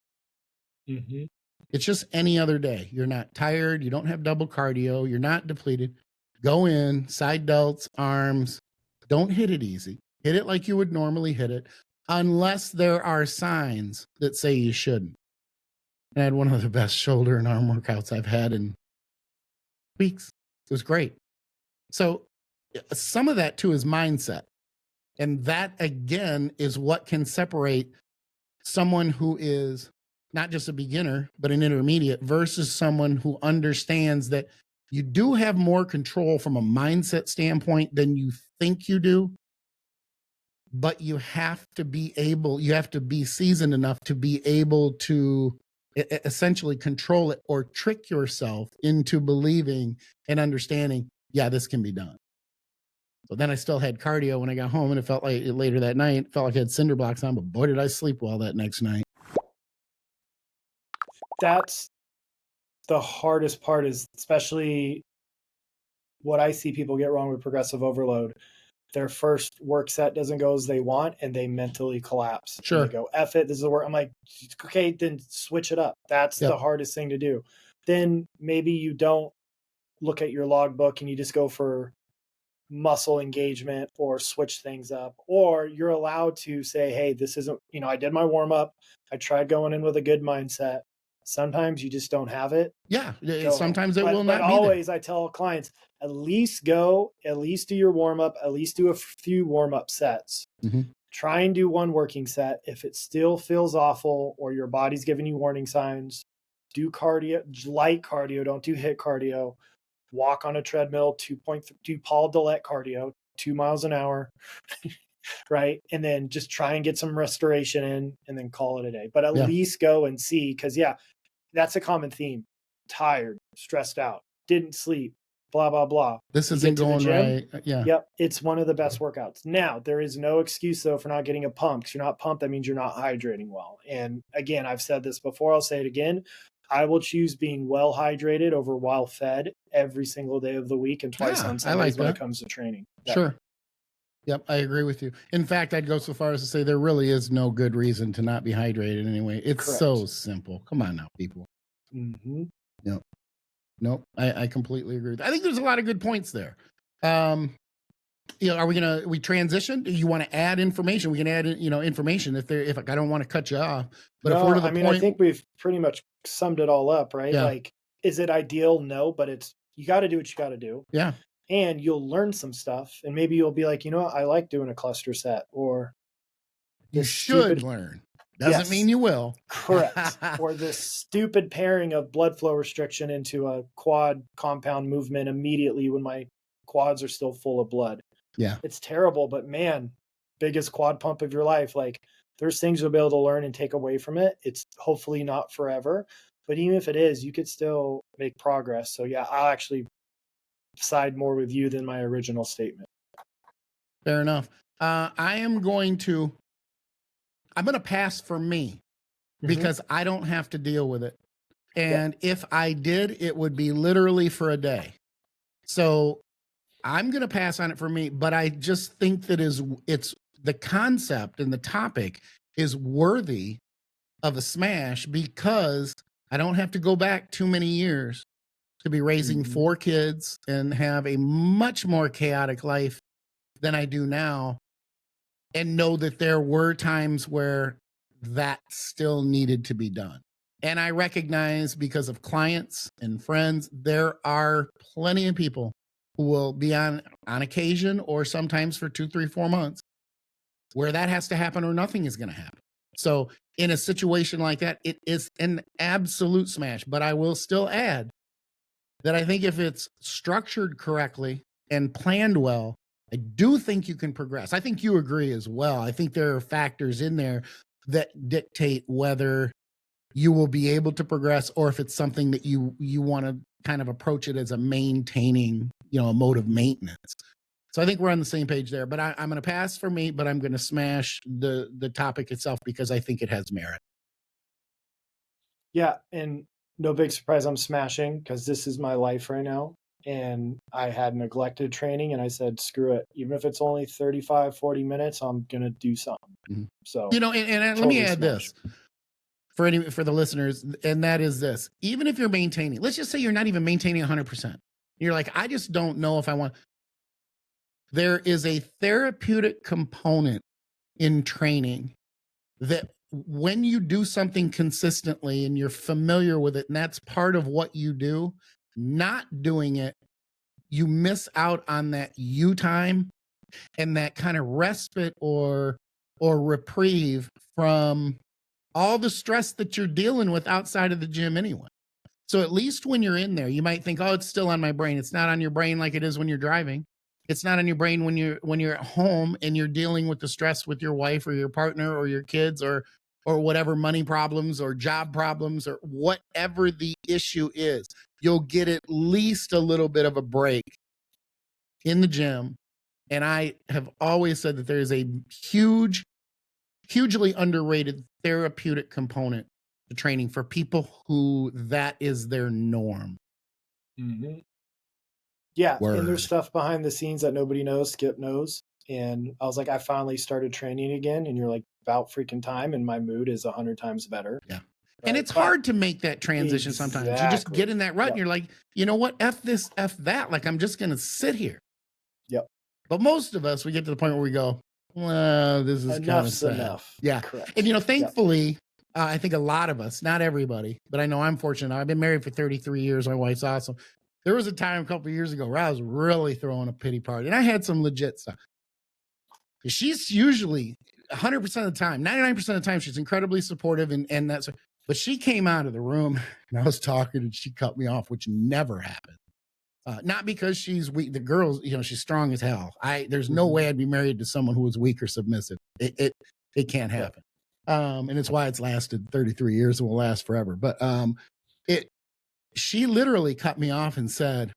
It's just any other day. You're not tired. You don't have double cardio. You're not depleted. Go in, side delts, arms. Don't hit it easy. Hit it like you would normally hit it, unless there are signs that say you shouldn't. I had one of the best shoulder and arm workouts I've had in weeks. It was great. So some of that too is mindset. And that, again, is what can separate someone who is not just a beginner, but an intermediate versus someone who understands that you do have more control from a mindset standpoint than you think you do. But you have to be seasoned enough to be able to essentially control it or trick yourself into believing and understanding, yeah, this can be done. So then I still had cardio when I got home, and it felt like later that night, it felt like I had cinder blocks on, but boy, did I sleep well that next night. That's the hardest part, is especially what I see people get wrong with progressive overload. Their first work set doesn't go as they want, and they mentally collapse. Sure. They go, F it, this is the work. I'm like, okay, then switch it up. That's the hardest thing to do. Then maybe you don't look at your logbook and you just go for muscle engagement or switch things up, or you're allowed to say, hey, this isn't, I did my warm up. I tried going in with a good mindset. Sometimes you just don't have it. Yeah. Sometimes it will not be always there. I tell clients, at least do your warm up, at least do a few warm up sets. Try and do one working set. If it still feels awful or your body's giving you warning signs, do cardio, light cardio, don't do HIIT cardio. Walk on a treadmill, 2.2 Paul Dillette cardio, 2 miles an hour, right? And then just try and get some restoration in and then call it a day. But at least go and see, because that's a common theme. Tired, stressed out, didn't sleep, blah, blah, blah. This isn't going right. Yeah. Yep. It's one of the best workouts. Now, there is no excuse, though, for not getting a pump. If you're not pumped, that means you're not hydrating well. And again, I've said this before, I'll say it again. I will choose being well hydrated over well fed every single day of the week and twice on Sundays when it comes to training. Sure. Yep, I agree with you. In fact, I'd go so far as to say there really is no good reason to not be hydrated anyway. It's so simple. Come on now, people. Yep. Nope, I completely agree with that. I think there's a lot of good points there. are we transition? Do you want to add information? We can add, information if I don't want to cut you off. But if we're to the point, I think we've pretty much summed it all up, right? Yeah. Like, is it ideal? No, but you got to do what you got to do. Yeah. And you'll learn some stuff, and maybe you'll be like, what? I like doing a cluster set, or you should learn. Doesn't mean you will. Correct. Or this stupid pairing of blood flow restriction into a quad compound movement immediately when my quads are still full of blood. Yeah. It's terrible, but man, biggest quad pump of your life. Like, there's things you'll be able to learn and take away from it. It's hopefully not forever, but even if it is, you could still make progress. So yeah, I'll actually side more with you than my original statement. Fair enough. I'm going to pass for me because I don't have to deal with it. And if I did, it would be literally for a day. So I'm going to pass on it for me, but I just think that it's the concept and the topic is worthy of a smash because I don't have to go back too many years to be raising 4 kids and have a much more chaotic life than I do now, and know that there were times where that still needed to be done. And I recognize, because of clients and friends, there are plenty of people who will be on occasion or sometimes for 2, 3, 4 months where that has to happen or nothing is going to happen. So in a situation like that, it is an absolute smash. But I will still add that I think if it's structured correctly and planned well, I do think you can progress. I think you agree as well. I think there are factors in there that dictate whether you will be able to progress or if it's something that you want to kind of approach it as a maintaining, a mode of maintenance. So I think we're on the same page there, but I'm going to pass for me, but I'm going to smash the topic itself because I think it has merit. Yeah. And no big surprise, I'm smashing because this is my life right now. And I had neglected training and I said, screw it. Even if it's only 35, 40 minutes, I'm going to do something. So, and totally let me add smash. this for the listeners. And that is this, even if you're maintaining, let's just say you're not even maintaining 100%. You're like, I just don't know if I want, there is a therapeutic component in training that when you do something consistently and you're familiar with it, and that's part of what you do, not doing it, you miss out on that you time and that kind of respite or reprieve from all the stress that you're dealing with outside of the gym anyway. So at least when you're in there, you might think, oh, it's still on my brain. It's not on your brain like it is when you're driving. It's not on your brain when you're at home and you're dealing with the stress with your wife or your partner or your kids or whatever, money problems or job problems or whatever the issue is. You'll get at least a little bit of a break in the gym. And I have always said that there is a hugely underrated therapeutic component to training for people who that is their norm. Yeah. Word. And there's stuff behind the scenes that nobody knows, Skip knows. And I was like, I finally started training again. And you're like, about freaking time. And my mood is 100 times better. Yeah. Right? And it's hard to make that transition sometimes. You just get in that rut and you're like, you know what? F this, F that. Like, I'm just going to sit here. Yep. But most of us, we get to the point where we go, well, this is enough's kind of sad. Enough. Yeah. Correct. And, thankfully, I think a lot of us, not everybody, but I know I'm fortunate. I've been married for 33 years. My wife's awesome. There was a time a couple of years ago where I was really throwing a pity party and I had some legit stuff. She's usually 100% of the time, 99% of the time, she's incredibly supportive and that's, but she came out of the room and I was talking and she cut me off, which never happened. Not because she's weak. The girl's, she's strong as hell. There's no way I'd be married to someone who was weak or submissive. It can't happen. And it's why it's lasted 33 years and will last forever. But she literally cut me off and said,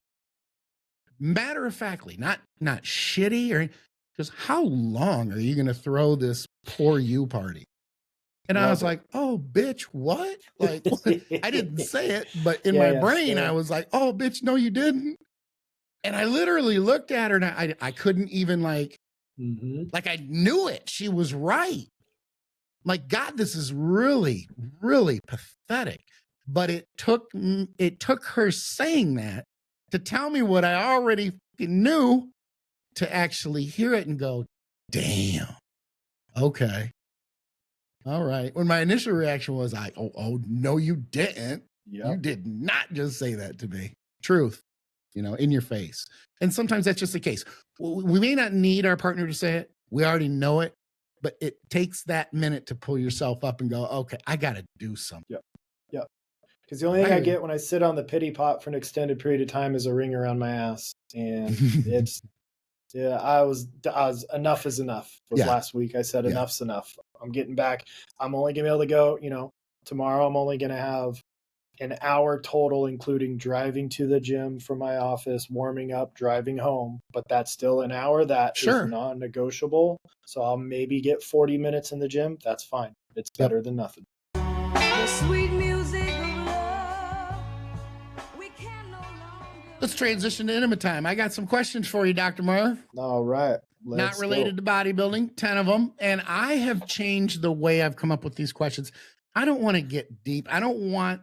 matter of factly, not shitty or just, how long are you going to throw this poor you party? And I was like, oh, bitch, what? Like, I didn't say it, but in my brain, I was like, oh, bitch, no, you didn't. And I literally looked at her and I couldn't even like I knew it. She was right. Like, God, this is really, really pathetic. But it took her saying that to tell me what I already knew to actually hear it and go, damn, okay. All right. When my initial reaction was like, oh, no, you didn't. Yep. You did not just say that to me. Truth, in your face. And sometimes that's just the case. We may not need our partner to say it. We already know it, but it takes that minute to pull yourself up and go, okay, I got to do something. Yep. Because the only thing I get when I sit on the pity pot for an extended period of time is a ring around my ass. And it's, I was enough is enough was last week. I said enough's enough. I'm getting back. I'm only going to be able to go, tomorrow I'm only going to have an hour total, including driving to the gym from my office, warming up, driving home. But that's still an hour that is non-negotiable. So I'll maybe get 40 minutes in the gym. That's fine. It's better than nothing. The sweet music of love, we can no longer... Let's transition to intimate time. I got some questions for you, Dr. Marv. All right. Not related to bodybuilding, 10 of them. And I have changed the way I've come up with these questions. I don't want to get deep. I don't want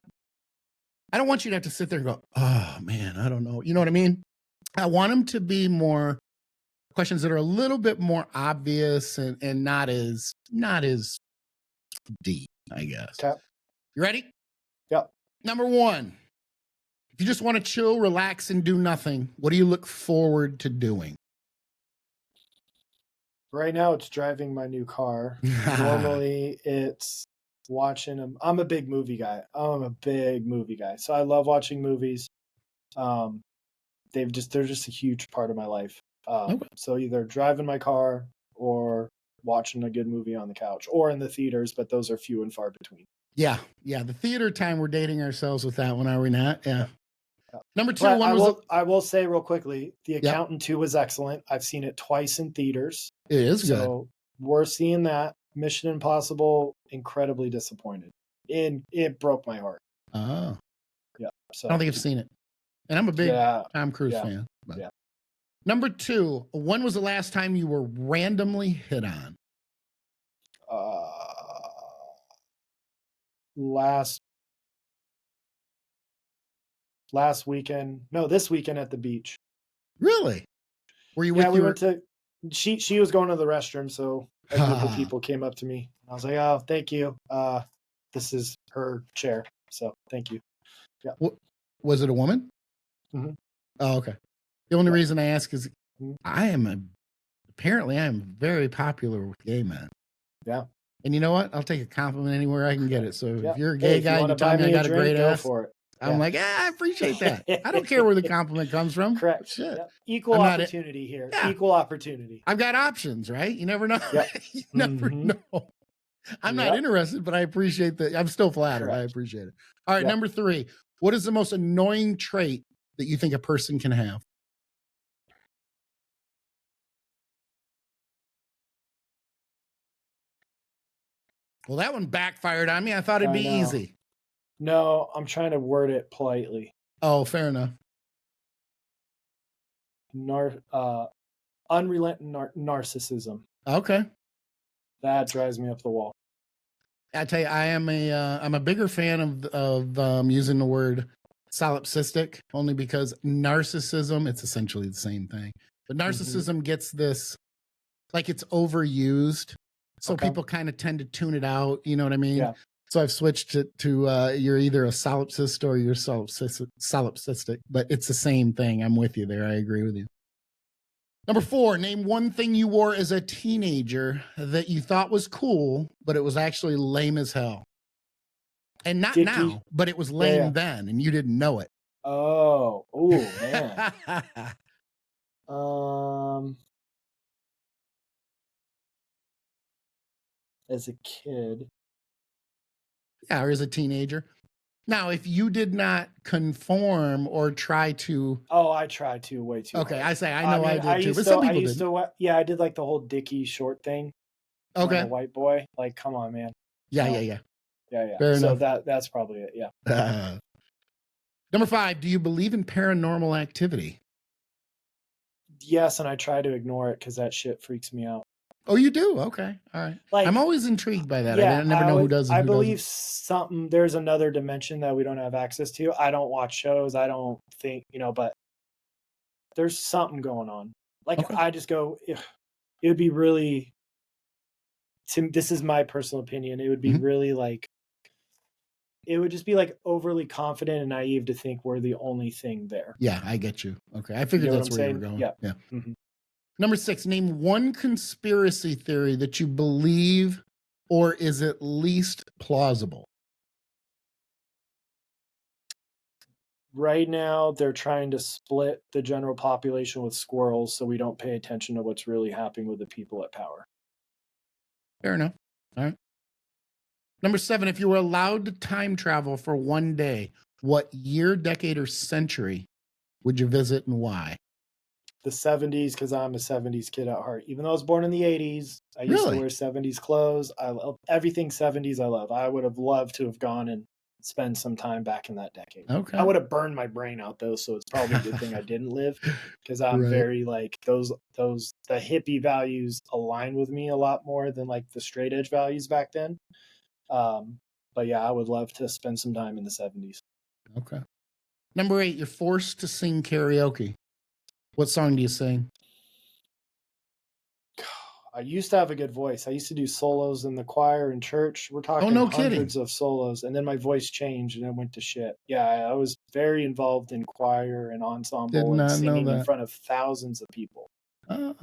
you to have to sit there and go, oh man, I don't know. You know what I mean? I want them to be more questions that are a little bit more obvious and not as deep, I guess. Okay. You ready? Yep. Number 1, if you just want to chill, relax, and do nothing, what do you look forward to doing? Right now it's driving my new car. Normally it's watching them. I'm a big movie guy. So I love watching movies. They're just a huge part of my life. So either driving my car or watching a good movie on the couch or in the theaters, but those are few and far between. Yeah. The theater time, we're dating ourselves with that one, are we not? Yeah. Number 2, I will say real quickly, The Accountant 2 was excellent. I've seen it twice in theaters. It is good. So we're seeing that. Mission Impossible, incredibly disappointed. It broke my heart. Oh. Yeah. So I don't think I've seen it. And I'm a big Tom Cruise fan. But. Yeah. Number 2, when was the last time you were randomly hit on? Last weekend. No, this weekend at the beach. Really? Were you with we went to she was going to the restroom, so a group of people came up to me. I was like, oh, thank you. This is her chair. So thank you. Yeah. Was it a woman? Mm-hmm. Oh, okay. The only reason I ask is apparently I am very popular with gay men. Yeah. And you know what? I'll take a compliment anywhere I can get it. So if you're a gay guy and you tell me I got a great ass, for it. I'm like, I appreciate that. I don't care where the compliment comes from. Correct. Shit. Yep. Equal opportunity here. Yeah. Equal opportunity. I've got options, right? You never know. Yep. You never know. I'm not interested, but I appreciate that. I'm still flattered. Correct. I appreciate it. All right. Number 3, what is the most annoying trait that you think a person can have? Well, that one backfired on me. I thought it'd be easy. No, I'm trying to word it politely. Oh, fair enough. Unrelenting narcissism. Okay. That drives me up the wall. I tell you, I'm a bigger fan of using the word solipsistic, only because narcissism, it's essentially the same thing. But narcissism gets this, like, it's overused. So people kind of tend to tune it out. You know what I mean? Yeah. So I've switched it to you're either a solipsist or you're solipsistic, but it's the same thing. I'm with you there. I agree with you. Number 4, name one thing you wore as a teenager that you thought was cool, but it was actually lame as hell. And not now, but it was lame then, and you didn't know it. Oh, man. As a kid. Yeah, or as a teenager. Now, if you did not conform or try to... Oh, I tried to way too Okay, hard. I did too, but some people did. Yeah, I did like the whole Dickie short thing. Okay. I'm a white boy. Like, come on, man. Yeah. Fair enough. That's probably it, yeah. Number 5, do you believe in paranormal activity? Yes, and I try to ignore it because that shit freaks me out. Oh, you do? Okay. All right. Like, I'm always intrigued by that. Yeah, I never know who does it. I believe there's another dimension that we don't have access to. I don't watch shows. I don't think, but there's something going on. Like Okay. I just go, it would be really. This is my personal opinion. It would be Mhm. really like. It would just be like overly confident and naive to think we're the only thing there. Yeah, I get you. Okay. I You figured get what that's I'm where you were saying? going. Yeah. Yeah. Mhm. Number 6, name one conspiracy theory that you believe or is at least plausible. Right now, they're trying to split the general population with squirrels so we don't pay attention to what's really happening with the people at power. Fair enough. All right. Number 7, if you were allowed to time travel for one day, what year, decade, or century would you visit and why? The 70s, because I'm a 70s kid at heart. Even though I was born in the 80s, I used Really? to wear 70s clothes. I love everything 70s. I love. I would have loved to have gone and spend some time back in that decade. Okay. I would have burned my brain out though, so it's probably a good thing I didn't live because I'm Right. very like the hippie values align with me a lot more than like the straight edge values back then. But yeah, I would love to spend some time in the 70s. Okay. Number 8, you're forced to sing karaoke. What song do you sing? I used to have a good voice. I used to do solos in the choir in church. We're talking no kidding. hundreds of solos, and then my voice changed and it went to shit. Yeah, I was very involved in choir and ensemble Did and not know singing in that. front of thousands of people. Ah.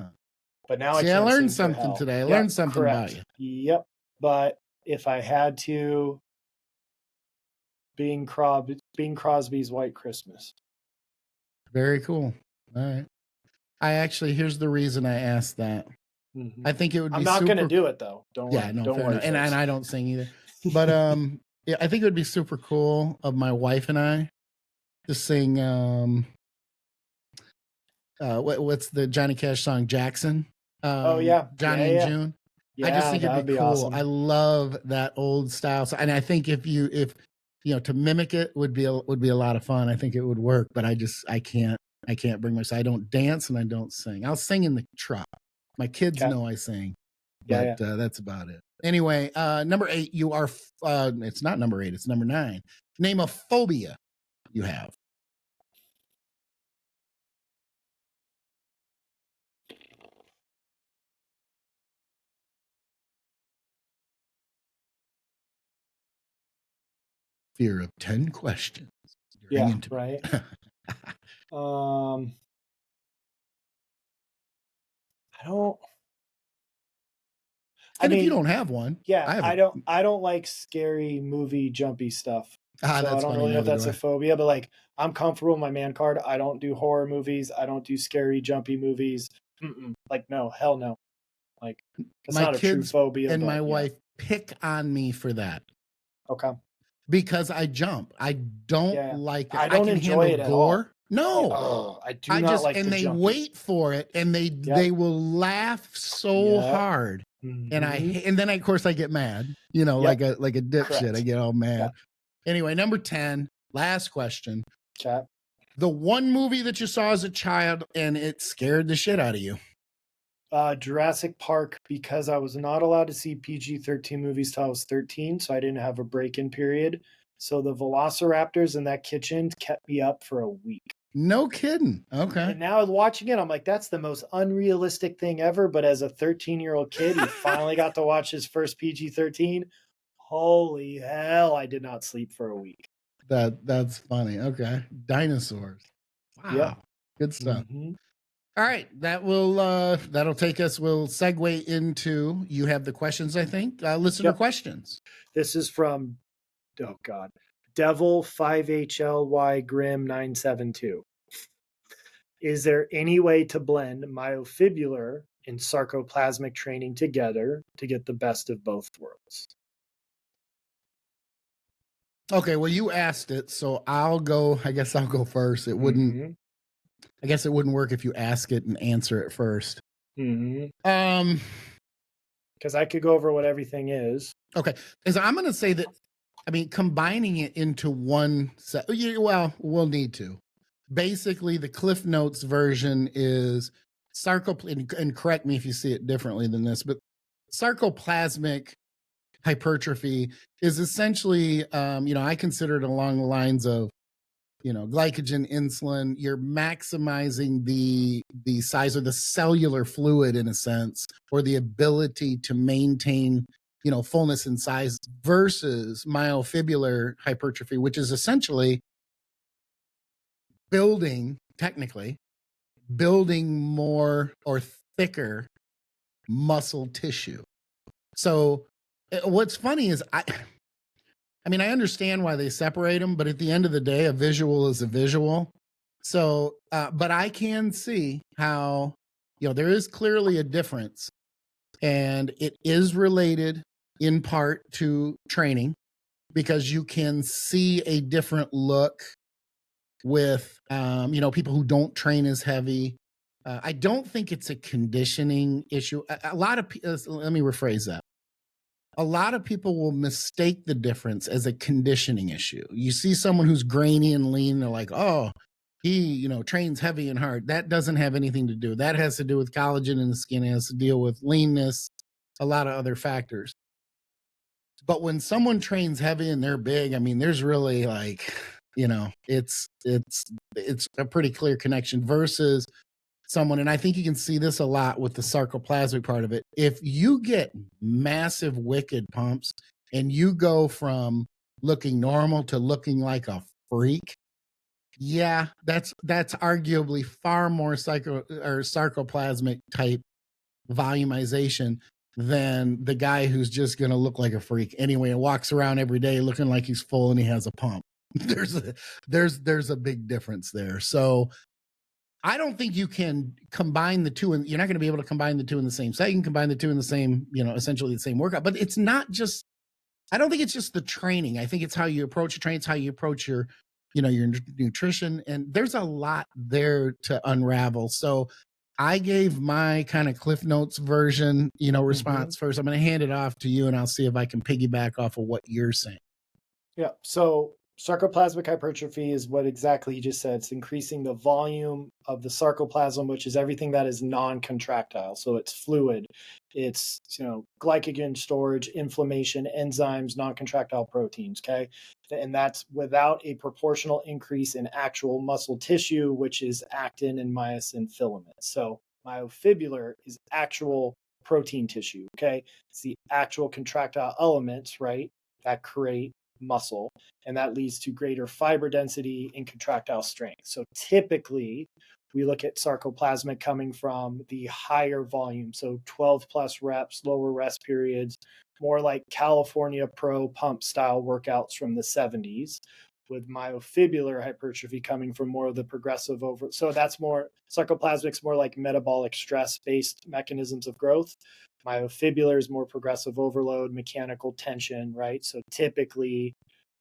But now I See, I can't learned sing for something hell. today. I Yep, learned something about correct. you. Yep. But if I had to, Bing Crosby's White Christmas. Very cool. All right. Here's the reason I asked that. Mhm. I think it would be I'm not going to super do it though. Don't Yeah, worry. no, Don't fair worry. enough. And folks. I don't sing either. But yeah, I think it would be super cool of my wife and I to sing what's the Johnny Cash song, Jackson? Oh yeah, Johnny yeah, and yeah. June. Yeah, I just think it'd that'd be be cool. awesome. I love that old style. So, and I think if to mimic it would be a lot of fun. I think it would work, but I can't bring myself. I don't dance and I don't sing. I'll sing in the truck. My kids Okay. know I sing, Yeah, but that's about it. Anyway, number 8, you are it's not number 8, it's number 9. Name a phobia you have. Fear of 10 questions. During Yeah, interview. right. I don't. I And if mean, you don't have one, yeah, I have I don't like scary movie jumpy stuff. So I that's don't funny. really know if Neither that's do a phobia, but like I'm comfortable with my man card. I don't do horror movies. I don't do scary jumpy movies. Like no, hell no. Like it's My not a true kids phobia. and but, my yeah. wife pick on me for that Okay. because I jump. I don't Yeah. like it. I don't can enjoy handle it at all. gore. No. Oh, I do not like and the they jumpy. wait for it and they will laugh so Yep. hard. And Mhm. and then of course I get mad, like a dipshit. Correct. I get all mad. Yep. Anyway, number 10, last question. Okay. The one movie that you saw as a child and it scared the shit out of you. Jurassic Park, because I was not allowed to see PG-13 movies till I was 13, so I didn't have a break-in period. So the velociraptors in that kitchen kept me up for a week. No kidding. Okay. And now watching it, I'm like, that's the most unrealistic thing ever. But as a 13-year-old kid, he finally got to watch his first PG-13. Holy hell, I did not sleep for a week. That's funny. Okay. Dinosaurs. Wow. Yep. Good stuff. Mhm. All right. That'll take us, we'll segue into, you have the questions, I think. Listener Yep. questions. This is from, oh God, Devil 5HLY Grim 972. Is there any way to blend myofibrillar and sarcoplasmic training together to get the best of both worlds? Okay. Well, you asked it, so I guess I'll go first. It wouldn't, Mhm. I guess it wouldn't work if you ask it and answer it first. Mhm. Um, Because I could go over what everything is. Okay. Because I'm going to say that, I mean, combining it into one set, well, we'll need to. Basically, the Cliff Notes version is and correct me if you see it differently than this, but sarcoplasmic hypertrophy is essentially, I consider it along the lines of glycogen, insulin. You're maximizing the size of the cellular fluid in a sense, or the ability to maintain, fullness and size, versus myofibrillar hypertrophy, which is essentially technically building more or thicker muscle tissue. So what's funny is I understand why they separate them, but at the end of the day, a visual is a visual. So, but I can see how, there is clearly a difference, and it is related in part to training, because you can see a different look with, people who don't train as heavy. I don't think it's a conditioning issue. Let me rephrase that. A lot of people will mistake the difference as a conditioning issue. You see someone who's grainy and lean, they're like, oh, he, trains heavy and hard. That doesn't have anything to do. That has to do with collagen in the skin. It has to deal with leanness, a lot of other factors. But when someone trains heavy and they're big, there's really it's a pretty clear connection versus someone, and I think you can see this a lot with the sarcoplasmic part of it. If you get massive wicked pumps and you go from looking normal to looking like a freak, yeah, that's arguably far more sarcoplasmic type volumization than the guy who's just going to look like a freak anyway and walks around every day looking like he's full and he has a pump. There's a big difference there. So I don't think you can combine the two, and you're not going to be able to combine the two in the same set. You can combine the two in the same, essentially the same workout, but it's not just, I don't think it's just the training. I think it's how you approach your training. It's how you approach your, your nutrition. And there's a lot there to unravel. So I gave my kind of Cliff Notes version, response first. I'm going to hand it off to you and I'll see if I can piggyback off of what you're saying. Yeah. So sarcoplasmic hypertrophy is what exactly you just said. It's increasing the volume of the sarcoplasm, which is everything that is non-contractile. So it's fluid, it's, glycogen storage, inflammation, enzymes, non-contractile proteins. Okay. And that's without a proportional increase in actual muscle tissue, which is actin and myosin filaments. So myofibrillar is actual protein tissue. Okay. It's the actual contractile elements, right, that create muscle, and that leads to greater fiber density and contractile strength. So typically we look at sarcoplasmic coming from the higher volume, so 12 plus reps, lower rest periods, more like California Pro pump style workouts from the 70s, with myofibrillar hypertrophy coming from more of the progressive so that's more, sarcoplasmic's more like metabolic stress based mechanisms of growth. Myofibrillar is more progressive overload, mechanical tension, right? So typically,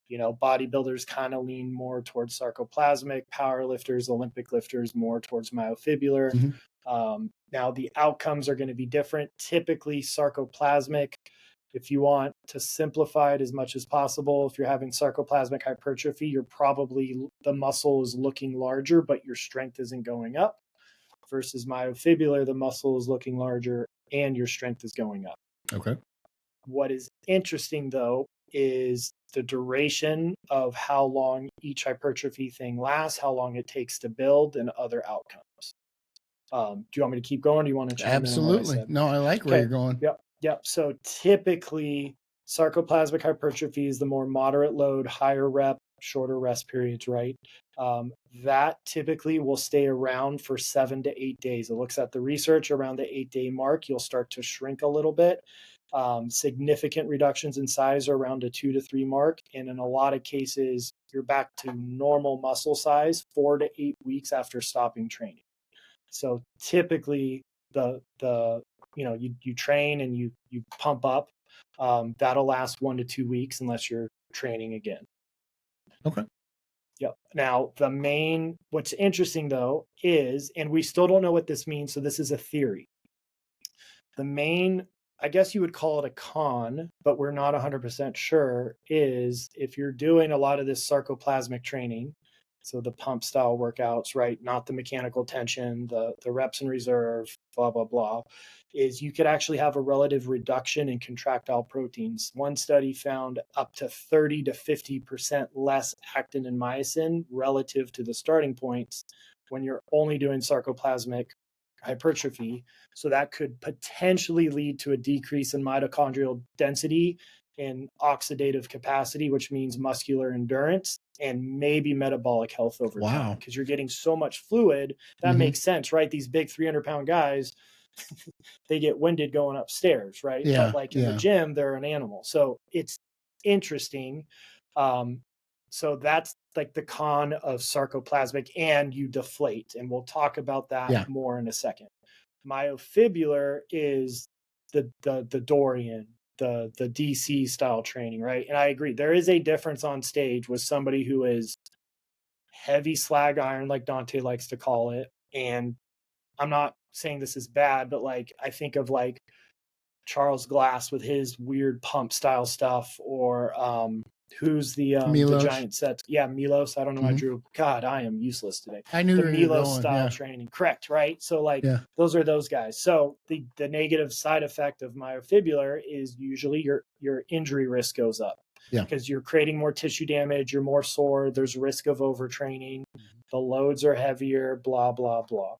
bodybuilders kind of lean more towards sarcoplasmic, power lifters, Olympic lifters more towards myofibrillar. Mm-hmm. Now the outcomes are going to be different. Typically sarcoplasmic, if you want to simplify it as much as possible, if you're having sarcoplasmic hypertrophy, you're probably, the muscle is looking larger, but your strength isn't going up. Versus myofibrillar, the muscle is looking larger and your strength is going up. Okay. What is interesting though is the duration of how long each hypertrophy thing lasts, how long it takes to build, and other outcomes. Do you want me to keep going? Or do you want to chime Absolutely. No, I like where you're going. Yep. So typically sarcoplasmic hypertrophy is the more moderate load, higher rep, shorter rest periods, right? That typically will stay around for 7 to 8 days. It looks at the research around the 8-day mark, you'll start to shrink a little bit. Significant reductions in size are around a 2 to 3 mark. And in a lot of cases, you're back to normal muscle size 4 to 8 weeks after stopping training. So typically you train and you pump up, that'll last 1 to 2 weeks unless you're training again. Okay. Yep. Now, what's interesting though is, and we still don't know what this means, so this is a theory. The main, I guess you would call it a con, but we're not 100% sure, is if you're doing a lot of this sarcoplasmic training, so the pump style workouts, right? Not the mechanical tension, the reps in reserve, blah, blah, blah, is you could actually have a relative reduction in contractile proteins. One study found up to 30 to 50% less actin and myosin relative to the starting points when you're only doing sarcoplasmic hypertrophy. So that could potentially lead to a decrease in mitochondrial density and oxidative capacity, which means muscular endurance and maybe metabolic health over time, Wow. because you're getting so much fluid. That Mhm. makes sense, right? These big 300-pound guys, they get winded going upstairs, right? Yeah, But like in the yeah. gym, they're an animal. So it's interesting. So that's like the con of sarcoplasmic, and you deflate. And we'll talk about that Yeah. more in a second. Myofibrillar is the Dorian, the DC style training, right? And I agree. There is a difference on stage with somebody who is heavy slag iron, like Dante likes to call it. And I'm not saying this is bad, but like I think of like Charles Glass with his weird pump style stuff, or who's the Milos. giant sets? Yeah, Milos. I don't know. I Mhm. drew. God, I am useless today. I knew The where you were Milos going. style Yeah. training, correct? Right. So like Yeah. those are those guys. So the negative side effect of myofibrillar is usually your injury risk goes up. Yeah. Because you're creating more tissue damage, you're more sore, there's risk of overtraining, the loads are heavier, blah, blah, blah.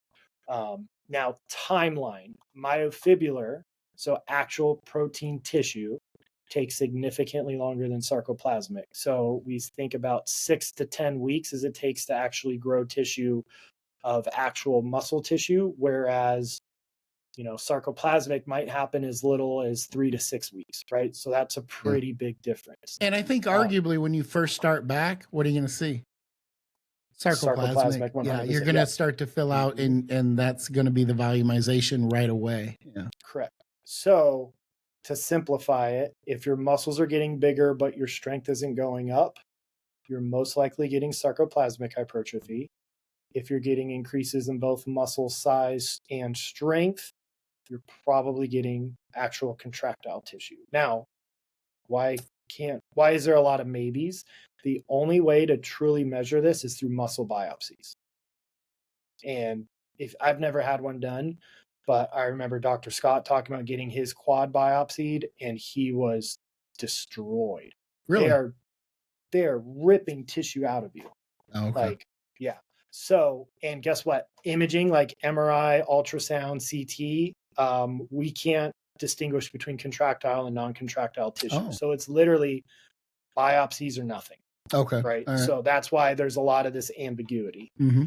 Now, timeline, myofibrillar, so actual protein tissue, takes significantly longer than sarcoplasmic. So we think about 6 to 10 weeks as it takes to actually grow tissue of actual muscle tissue, whereas sarcoplasmic might happen as little as 3 to 6 weeks, right? So that's a pretty big difference. And I think arguably when you first start back, what are you going to see? Sarcoplasmic. Yeah, you're 100%. going to start to fill out, and that's going to be the volumization right away. Yeah. Correct. So to simplify it, if your muscles are getting bigger but your strength isn't going up, you're most likely getting sarcoplasmic hypertrophy. If you're getting increases in both muscle size and strength, you're probably getting actual contractile tissue. Now, why is there a lot of maybes? The only way to truly measure this is through muscle biopsies. And if I've never had one done, but I remember Dr. Scott talking about getting his quad biopsied, and he was destroyed. Really? They are ripping tissue out of you. Oh, okay. Like, yeah. So, and guess what? Imaging like MRI, ultrasound, CT, we can't distinguish between contractile and non-contractile tissue. Oh. So it's literally biopsies or nothing, Okay. right? All right. So that's why there's a lot of this ambiguity. Mm-hmm.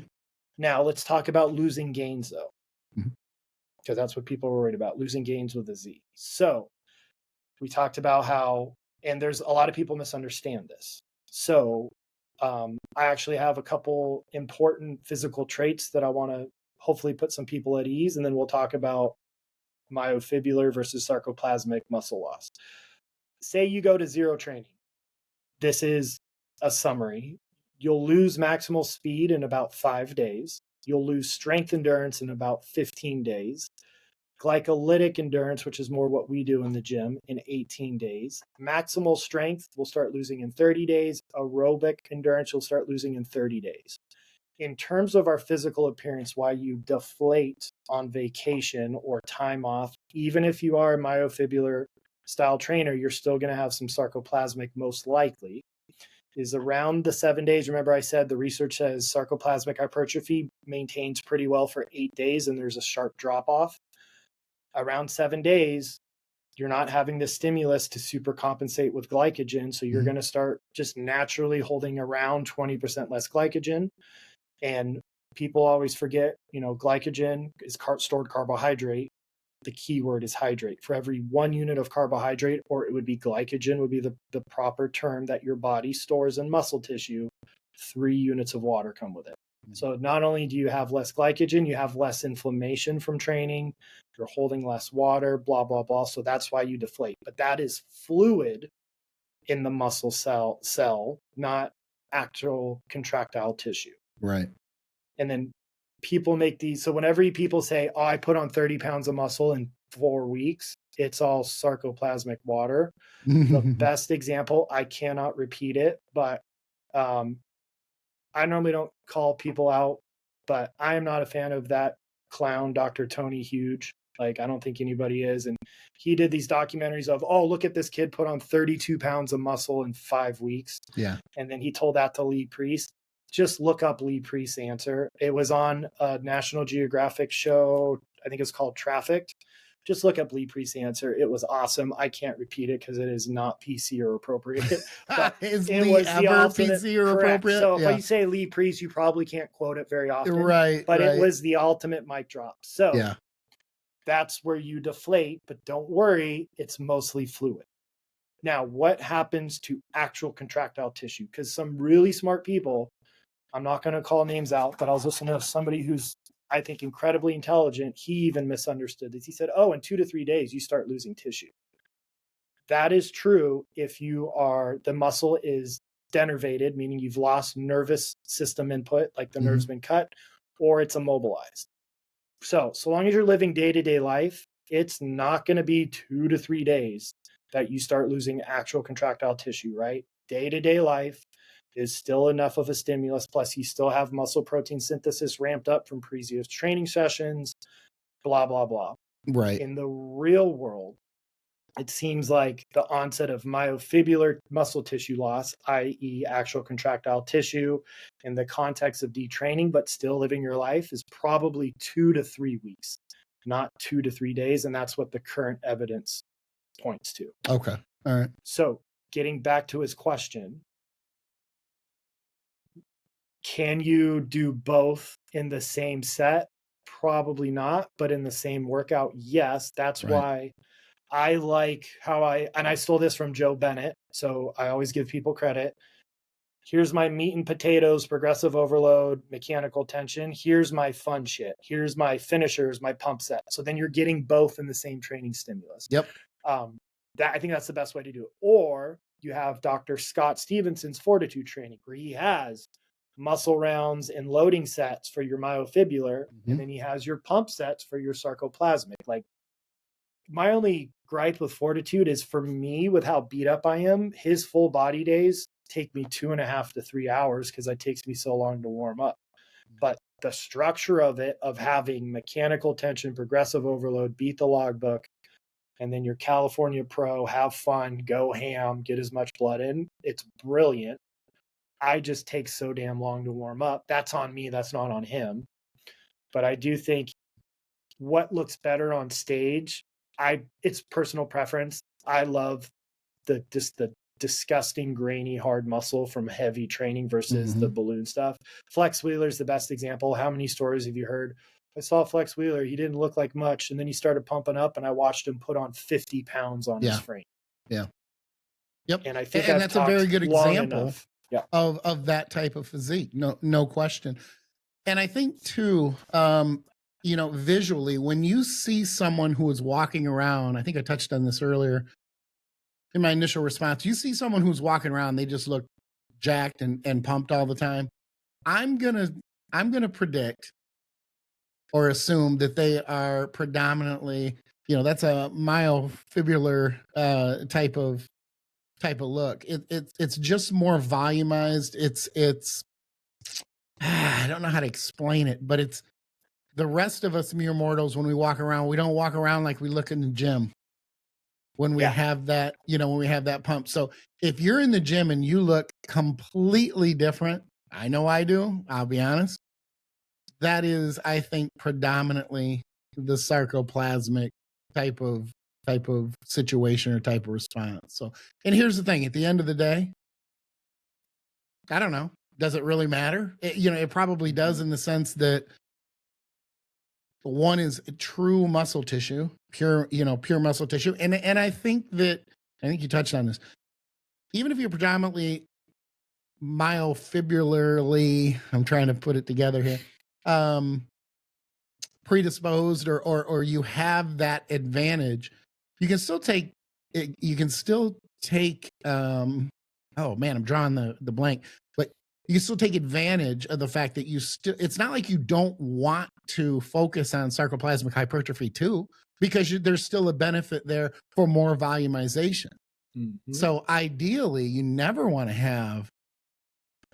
Now let's talk about losing gains though, Mhm. because that's what people are worried about, losing gains with a Z. So we talked about how, and there's a lot of people misunderstand this. So I actually have a couple important physical traits that I want to hopefully put some people at ease, and then we'll talk about myofibrillar versus sarcoplasmic muscle loss. Say you go to zero training. This is a summary. You'll lose maximal speed in about 5 days. You'll lose strength endurance in about 15 days. Glycolytic endurance, which is more what we do in the gym, in 18 days. Maximal strength we'll start losing in 30 days. Aerobic endurance you'll start losing in 30 days. In terms of our physical appearance, why you deflate on vacation or time off, even if you are a myofibrillar style trainer, you're still going to have some sarcoplasmic most likely, is around the 7 days. Remember I said the research says sarcoplasmic hypertrophy maintains pretty well for 8 days and there's a sharp drop off. Around 7 days, you're not having the stimulus to super compensate with glycogen. So you're going to start just naturally holding around 20% less glycogen. And people always forget, glycogen is stored carbohydrate. The key word is hydrate. For every 1 unit of carbohydrate, or it would be glycogen would be the proper term that your body stores in muscle tissue, 3 units of water come with it. So not only do you have less glycogen, you have less inflammation from training, you're holding less water, blah, blah, blah. So that's why you deflate. But that is fluid in the muscle cell, not actual contractile tissue. Right. And then people make these. So whenever people say, oh, I put on 30 pounds of muscle in 4 weeks, it's all sarcoplasmic water. The best example, I cannot repeat it, but I normally don't call people out, but I am not a fan of that clown Dr. Tony Huge. Like, I don't think anybody is. And he did these documentaries of, oh, look at this kid put on 32 pounds of muscle in 5 weeks. Yeah. And then he told that to Lee Priest. Just look up Lee Priest's answer. It was on a National Geographic show. I think it's called Trafficked. Just look up Lee Priest's answer. It was awesome. I can't repeat it because it is not PC or appropriate. But Is it Lee was the ever ultimate- PC or correct. appropriate? So Yeah. if you say Lee Priest, you probably can't quote it very often. Right. But right. it was the ultimate mic drop. So Yeah. that's where you deflate, but don't worry, it's mostly fluid. Now, what happens to actual contractile tissue? Because some really smart people, I'm not going to call names out, but I was listening to somebody who's, I think, incredibly intelligent. He even misunderstood this. He said, oh, in 2 to 3 days, you start losing tissue. That is true if the muscle is denervated, meaning you've lost nervous system input, like the nerve's been cut, or it's immobilized. So long as you're living day-to-day life, it's not going to be 2 to 3 days that you start losing actual contractile tissue, right? Day-to-day life is still enough of a stimulus. Plus, you still have muscle protein synthesis ramped up from previous training sessions, blah, blah, blah. Right. In the real world, it seems like the onset of myofibrillar muscle tissue loss, i.e. actual contractile tissue in the context of detraining, but still living your life, is probably 2 to 3 weeks, not 2 to 3 days. And that's what the current evidence points to. Okay. All right. So getting back to his question, can you do both in the same set? Probably not, but in the same workout, yes. That's Right. why I like how I stole this from Joe Bennett, so I always give people credit. Here's my meat and potatoes, progressive overload, mechanical tension. Here's my fun shit. Here's my finishers, my pump set. So then you're getting both in the same training stimulus. Yep. I think that's the best way to do it. Or you have Dr. Scott Stevenson's fortitude training, where he has muscle rounds and loading sets for your myofibrillar, and then he has your pump sets for your sarcoplasmic. Like, my only gripe with fortitude is, for me, with how beat up I am, his full body days take me 2.5 to 3 hours because it takes me so long to warm up. But the structure of it, of having mechanical tension, progressive overload, beat the logbook, and then your California Pro, have fun, go ham, get as much blood in, it's brilliant. I just take so damn long to warm up. That's on me. That's not on him. But I do think what looks better on stage, it's personal preference. I love the disgusting grainy hard muscle from heavy training versus the balloon stuff. Flex Wheeler's the best example. How many stories have you heard? I saw Flex Wheeler. He didn't look like much, and then he started pumping up, and I watched him put on 50 pounds on his frame. Yeah. Yep. And I think and I've that's a very talked good long example enough. Yeah. of that type of physique. No question. And I think too, visually, when you see someone who is walking around, I think I touched on this earlier in my initial response, you see someone who's walking around, they just look jacked and pumped all the time. I'm gonna predict or assume that they are predominantly, that's a myofibrillar type of look. It's just more volumized. It's I don't know how to explain it, but it's the rest of us mere mortals. When we walk around, we don't walk around like we look in the gym when we have that, when we have that pump. So if you're in the gym and you look completely different, I know I do, I'll be honest, that is, I think, predominantly the sarcoplasmic type of situation or type of response. So, and here's the thing, at the end of the day, I don't know, does it really matter? It probably does, in the sense that one is true muscle tissue, pure muscle tissue. And I think you touched on this. Even if you're predominantly myofibrillarly, I'm trying to put it together here, predisposed or you have that advantage, you can still take oh man, I'm drawing the blank, but you can still take advantage of the fact that it's not like you don't want to focus on sarcoplasmic hypertrophy too, because there's still a benefit there for more volumization. So ideally, you never want to have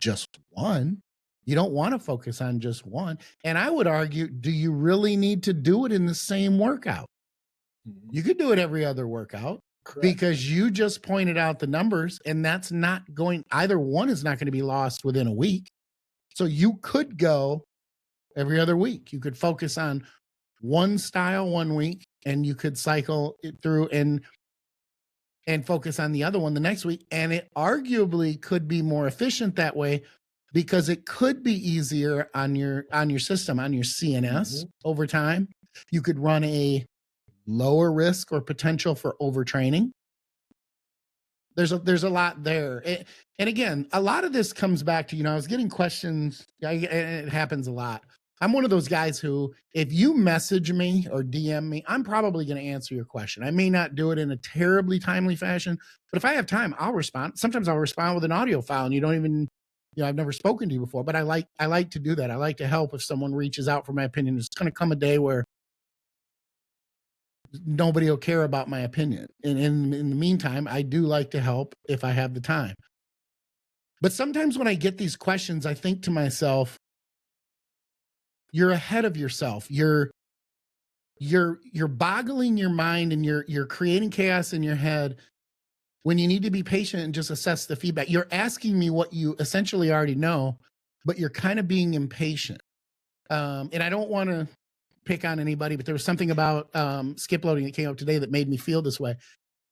just one. You don't want to focus on just one. And I would argue, do you really need to do it in the same workout? You could do it every other workout. Correct. Because you just pointed out the numbers, and that's not going, either one is not going to be lost within a week. So you could go every other week. You could focus on one style one week, and you could cycle it through and focus on the other one the next week. And it arguably could be more efficient that way, because it could be easier on your system, on your CNS over time. You could run a lower risk or potential for overtraining. There's a lot there. And again, a lot of this comes back to, I was getting questions. It happens a lot. I'm one of those guys who, if you message me or DM me, I'm probably going to answer your question. I may not do it in a terribly timely fashion, but if I have time, I'll respond. Sometimes I'll respond with an audio file, and you don't even, I've never spoken to you before, but I like to do that. I like to help if someone reaches out for my opinion. There's going to come a day where nobody will care about my opinion. And in the meantime, I do like to help if I have the time. But sometimes when I get these questions, I think to myself, you're ahead of yourself. You're boggling your mind, and you're creating chaos in your head when you need to be patient and just assess the feedback. You're asking me what you essentially already know, but you're kind of being impatient. And I don't want to pick on anybody, but there was something about skip loading that came up today that made me feel this way.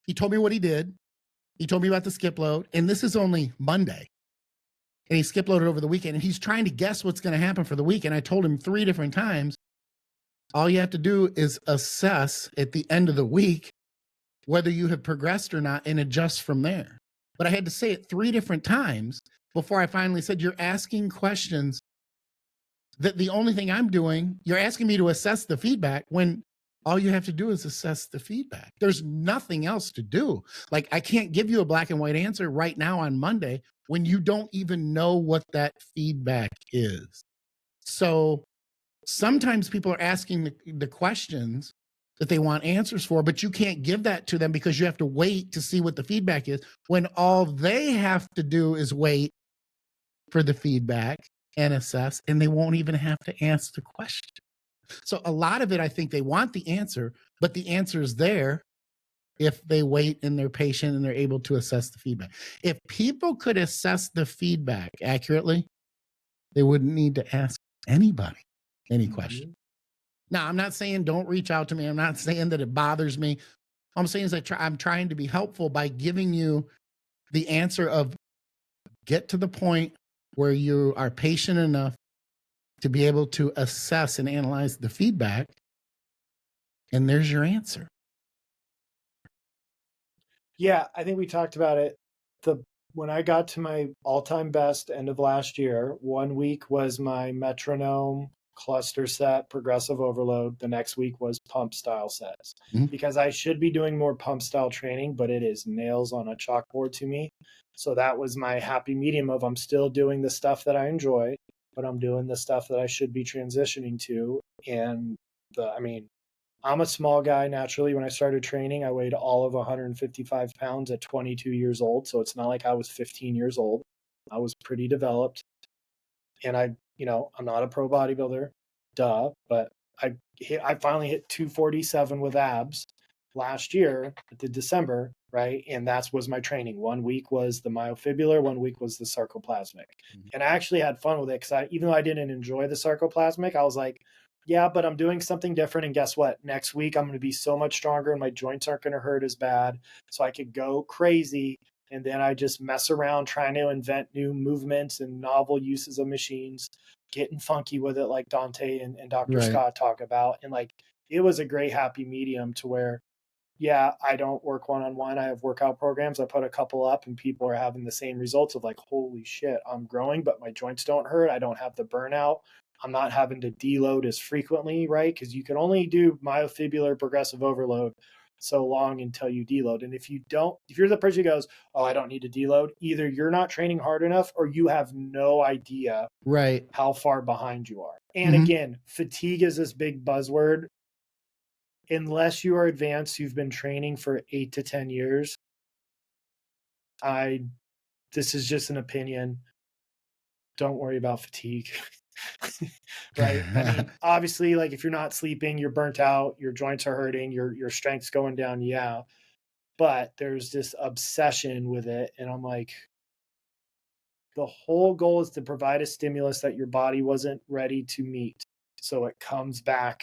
He told me what he did. He told me about the skip load, and this is only Monday. And he skip loaded over the weekend, and he's trying to guess what's going to happen for the week. And I told him 3 different times, all you have to do is assess at the end of the week whether you have progressed or not, and adjust from there. But I had to say it 3 different times before I finally said, you're asking questions that the only thing I'm doing, you're asking me to assess the feedback when all you have to do is assess the feedback. There's nothing else to do. Like, I can't give you a black and white answer right now on Monday when you don't even know what that feedback is. So sometimes people are asking the questions that they want answers for, but you can't give that to them because you have to wait to see what the feedback is, when all they have to do is wait for the feedback and assess, and they won't even have to ask the question. So a lot of it, I think they want the answer, but the answer is there if they wait and they're patient and they're able to assess the feedback. If people could assess the feedback accurately, they wouldn't need to ask anybody any question. Now, I'm not saying don't reach out to me. I'm not saying that it bothers me. All I'm saying is I'm trying to be helpful by giving you the answer of, get to the point where you are patient enough to be able to assess and analyze the feedback, and there's your answer. Yeah, I think we talked about it. When I got to my all-time best end of last year, 1 week was my metronome cluster set progressive overload. The next week was pump style sets, because I should be doing more pump style training, but it is nails on a chalkboard to me. So that was my happy medium of, I'm still doing the stuff that I enjoy, but I'm doing the stuff that I should be transitioning to. And I'm a small guy naturally. When I started training, I weighed all of 155 pounds at 22 years old. So it's not like I was 15 years old. I was pretty developed. And I'm not a pro bodybuilder, but I finally hit 247 with abs last year at the December, right? And that was my training. 1 week was the myofibrillar, 1 week was the sarcoplasmic. And I actually had fun with it, because even though I didn't enjoy the sarcoplasmic, I was like, yeah, but I'm doing something different. And guess what? Next week, I'm going to be so much stronger and my joints aren't going to hurt as bad. So I could go crazy. And then I just mess around trying to invent new movements and novel uses of machines, getting funky with it, like Dante and Dr. Right. Scott talk about. And it was a great happy medium to where, yeah, I don't work one-on-one. I have workout programs. I put a couple up and people are having the same results of like, holy shit, I'm growing, but my joints don't hurt. I don't have the burnout. I'm not having to deload as frequently, right? Because you can only do myofibrillar progressive overload so long until you deload. And if you're the person who goes, oh, I don't need to deload, either you're not training hard enough or you have no idea Right. how far behind you are. And again, fatigue is this big buzzword. Unless you are advanced, you've been training for 8 to 10 years. This is just an opinion. don't worry about fatigue. Right? I mean, obviously, like if you're not sleeping, you're burnt out, your joints are hurting, your strength's going down. Yeah. But there's this obsession with it. And I'm like, the whole goal is to provide a stimulus that your body wasn't ready to meet. So it comes back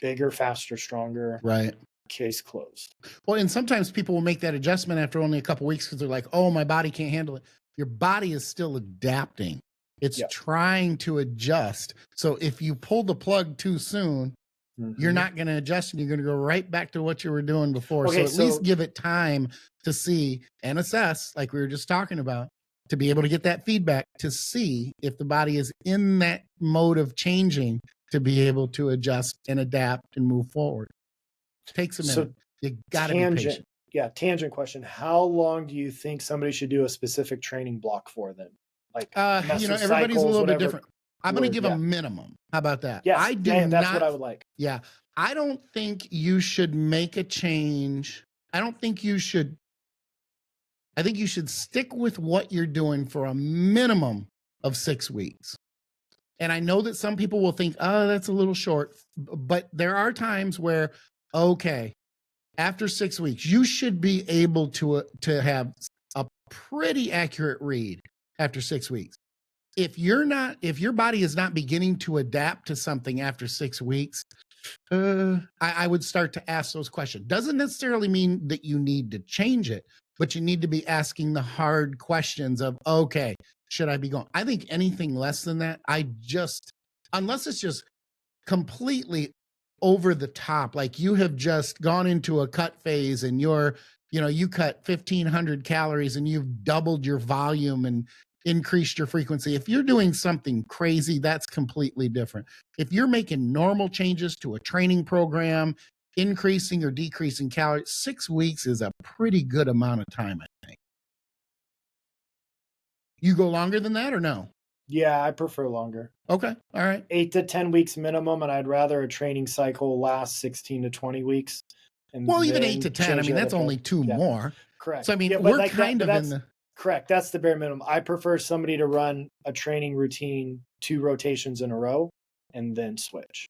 bigger, faster, stronger. Right. Case closed. Well, and sometimes people will make that adjustment after only a couple weeks because they're like, oh, my body can't handle it. Your body is still adapting. It's Yep. trying to adjust. So if you pull the plug too soon, you're Mhm. not going to adjust and you're going to go right back to what you were doing before. Okay, so at least so- give it time to see and assess, like we were just talking about, to be able to get that feedback to see if the body is in that mode of changing to be able to adjust and adapt and move forward. Takes a So minute. You got to be patient. Yeah, tangent question. How long do you think somebody should do a specific training block for then? Like, You know, master everybody's a cycles, little bit whatever different. I'm going to word, give yeah. a minimum. How about that? Yes, I do yeah, that's not. what I would like. Yeah. I don't think you should make a change. I don't think you should. I think you should stick with what you're doing for a minimum of 6 weeks. And I know that some people will think, oh, that's a little short. But there are times where, okay, after 6 weeks, you should be able to have a pretty accurate read after 6 weeks. If your body is not beginning to adapt to something after 6 weeks, I would start to ask those questions. Doesn't necessarily mean that you need to change it, but you need to be asking the hard questions of, okay, should I be going? I think anything less than that, unless it's just completely over the top, like you have just gone into a cut phase and you cut 1,500 calories and you've doubled your volume and increased your frequency. If you're doing something crazy, that's completely different. If you're making normal changes to a training program, increasing or decreasing calories, 6 weeks is a pretty good amount of time, I think. You go longer than that or no? Yeah, I prefer longer. Okay. All right. 8 to 10 weeks minimum, and I'd rather a training cycle last 16 to 20 weeks. And Well, even then 8 to 10, I change mean, it that's up. only two Yeah. more. Correct. So, I mean, Yeah, but we're like that- kind but of in that's- the, Correct. That's the bare minimum. I prefer somebody to run a training routine 2 rotations in a row and then switch.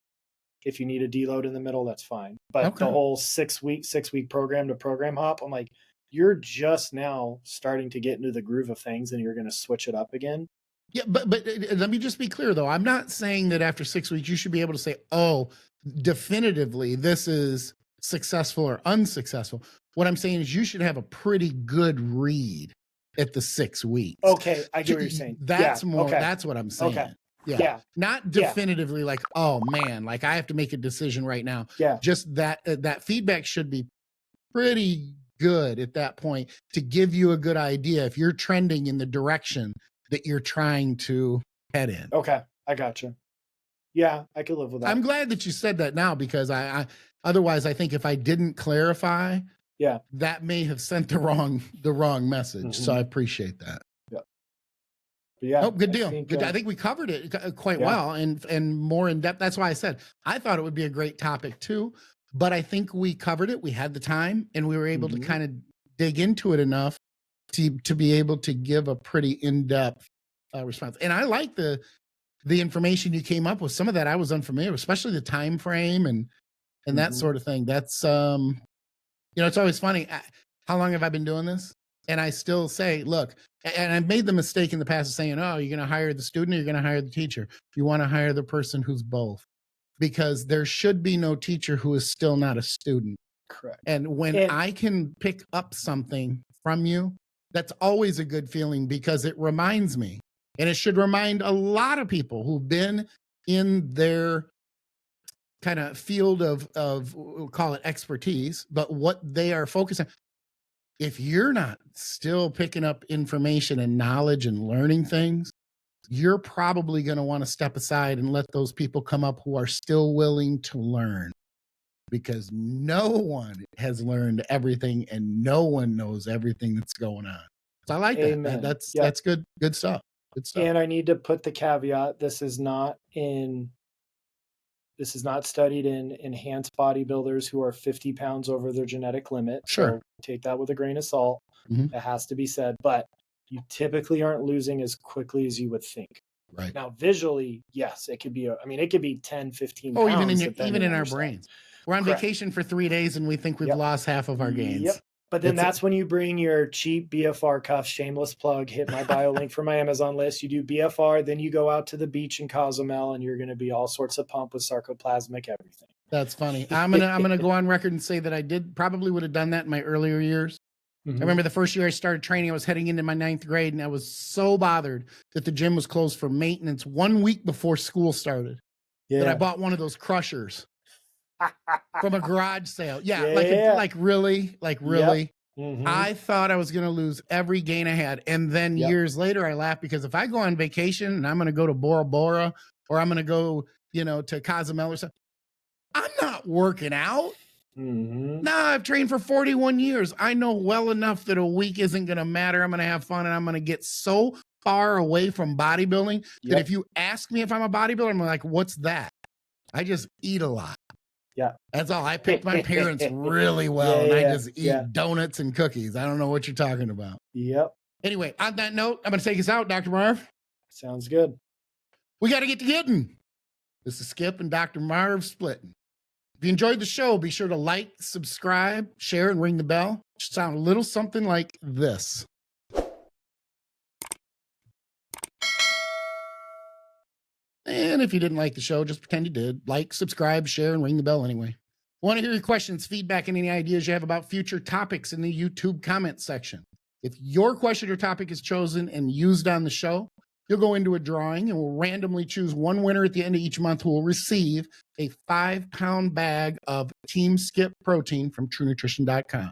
If you need a deload in the middle, that's fine. But Okay. the whole 6-week program to program hop, I'm like, you're just now starting to get into the groove of things and you're going to switch it up again. yeah, but let me just be clear though. I'm not saying that after 6 weeks, you should be able to say, oh, definitively, this is successful or unsuccessful. What I'm saying is you should have a pretty good read at the 6 weeks. Okay. I get what you're saying. That's Yeah, more, okay. that's what I'm saying. Okay. Yeah. Yeah. Not Yeah. definitively like, oh man, like I have to make a decision right now. Yeah. Just that feedback should be pretty good at that point to give you a good idea if you're trending in the direction that you're trying to head in. Okay. I gotcha. Yeah. I could live with that. I'm glad that you said that now because I otherwise I think if I didn't clarify, Yeah. that may have sent the wrong message. So I appreciate that. But yeah. Oh, good deal. I think, Good. I think we covered it quite yeah. well and more in depth. That's why I said I thought it would be a great topic too, but I think we covered it. We had the time and we were able to Mhm. kind of dig into it enough to be able to give a pretty in-depth response. And I like the information you came up with. Some of that I was unfamiliar, especially the time frame and that Mhm. sort of thing. That's it's always funny. How long have I been doing this? And I still say, look, and I've made the mistake in the past of saying, oh, you're going to hire the student or you're going to hire the teacher. You want to hire the person who's both, because there should be no teacher who is still not a student. Correct. And when And- I can pick up something from you, that's always a good feeling because it reminds me, and it should remind a lot of people who've been in their kind of field of we'll call it expertise, but what they are focusing. If you're not still picking up information and knowledge and learning things, you're probably going to want to step aside and let those people come up who are still willing to learn, because no one has learned everything and no one knows everything that's going on. So I like Amen. that. Yeah. That's good stuff. Good stuff. And I need to put the caveat, this is not studied in enhanced bodybuilders who are 50 pounds over their genetic limit. Sure. So take that with a grain of salt. Mhm. It has to be said. But you typically aren't losing as quickly as you would think. Right. Now, visually, yes, it could be, it could be 10, 15 Oh, pounds. even in our brains. We're on Correct. vacation for 3 days and we think we've Yep. lost half of our gains. Yep. But then It's- that's when you bring your cheap BFR cuffs, shameless plug, hit my bio link for my Amazon list. You do BFR, then you go out to the beach in Cozumel and you're going to be all sorts of pumped with sarcoplasmic everything. That's funny. I'm gonna go on record and say that I probably would have done that in my earlier years. I remember the first year I started training, I was heading into my 9th grade and I was so bothered that the gym was closed for maintenance 1 week before school started that I bought one of those crushers from a garage sale. Like really. I thought I was going to lose every gain I had. And then years later I laughed because if I go on vacation and I'm going to go to Bora Bora or I'm going to go, to Cozumel or something, I'm not working out. No, I've trained for 41 years. I know well enough that a week isn't going to matter. I'm going to have fun and I'm going to get so far away from bodybuilding that if you ask me if I'm a bodybuilder, I'm like, what's that? I just eat a lot. Yeah. That's all. I picked my parents really well and I just eat donuts and cookies. I don't know what you're talking about. Yep. Anyway, on that note, I'm going to take us out, Dr. Marv. Sounds good. We got to get to getting. This is Skip and Dr. Marv splitting. If you enjoyed the show, be sure to like, subscribe, share, and ring the bell. It should sound a little something like this. And if you didn't like the show, just pretend you did. Like, subscribe, share, and ring the bell anyway. I want to hear your questions, feedback, and any ideas you have about future topics in the YouTube comment section. If your question or topic is chosen and used on the show, you'll go into a drawing and we'll randomly choose one winner at the end of each month who will receive a 5-pound bag of Team Skip protein from TrueNutrition.com.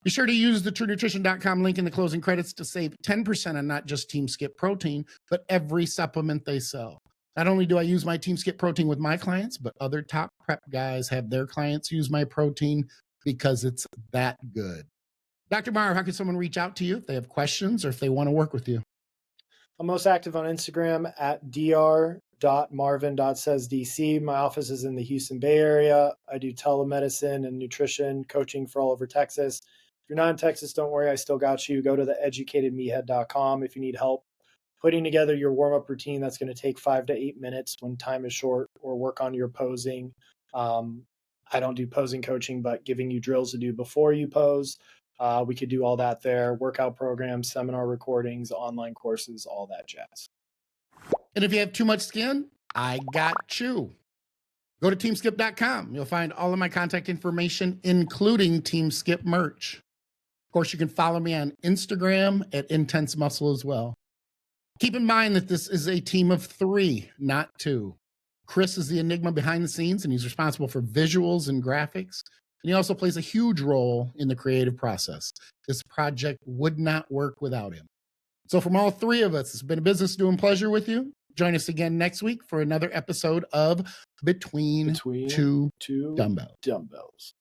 Be sure to use the TrueNutrition.com link in the closing credits to save 10% on not just Team Skip protein, but every supplement they sell. Not only do I use my Team Skip protein with my clients, but other top prep guys have their clients use my protein because it's that good. Dr. Marv, how can someone reach out to you if they have questions or if they want to work with you? I'm most active on Instagram at dr.marvin.saysdc. My office is in the Houston Bay Area. I do telemedicine and nutrition coaching for all over Texas. If you're not in Texas, don't worry. I still got you. Go to theeducatedmeathead.com if you need help putting together your warm-up routine. That's going to take 5 to 8 minutes when time is short, or work on your posing. I don't do posing coaching, but giving you drills to do before you pose. We could do all that there. Workout programs, seminar recordings, online courses, all that jazz. And if you have too much skin, I got you. Go to teamskip.com. You'll find all of my contact information, including Team Skip merch. Of course, you can follow me on Instagram at Intense Muscle as well. Keep in mind that this is a team of 3, not 2. Chris is the enigma behind the scenes, and he's responsible for visuals and graphics. And he also plays a huge role in the creative process. This project would not work without him. So from all 3 of us, it's been a business doing pleasure with you. Join us again next week for another episode of Between Two Dumbbells.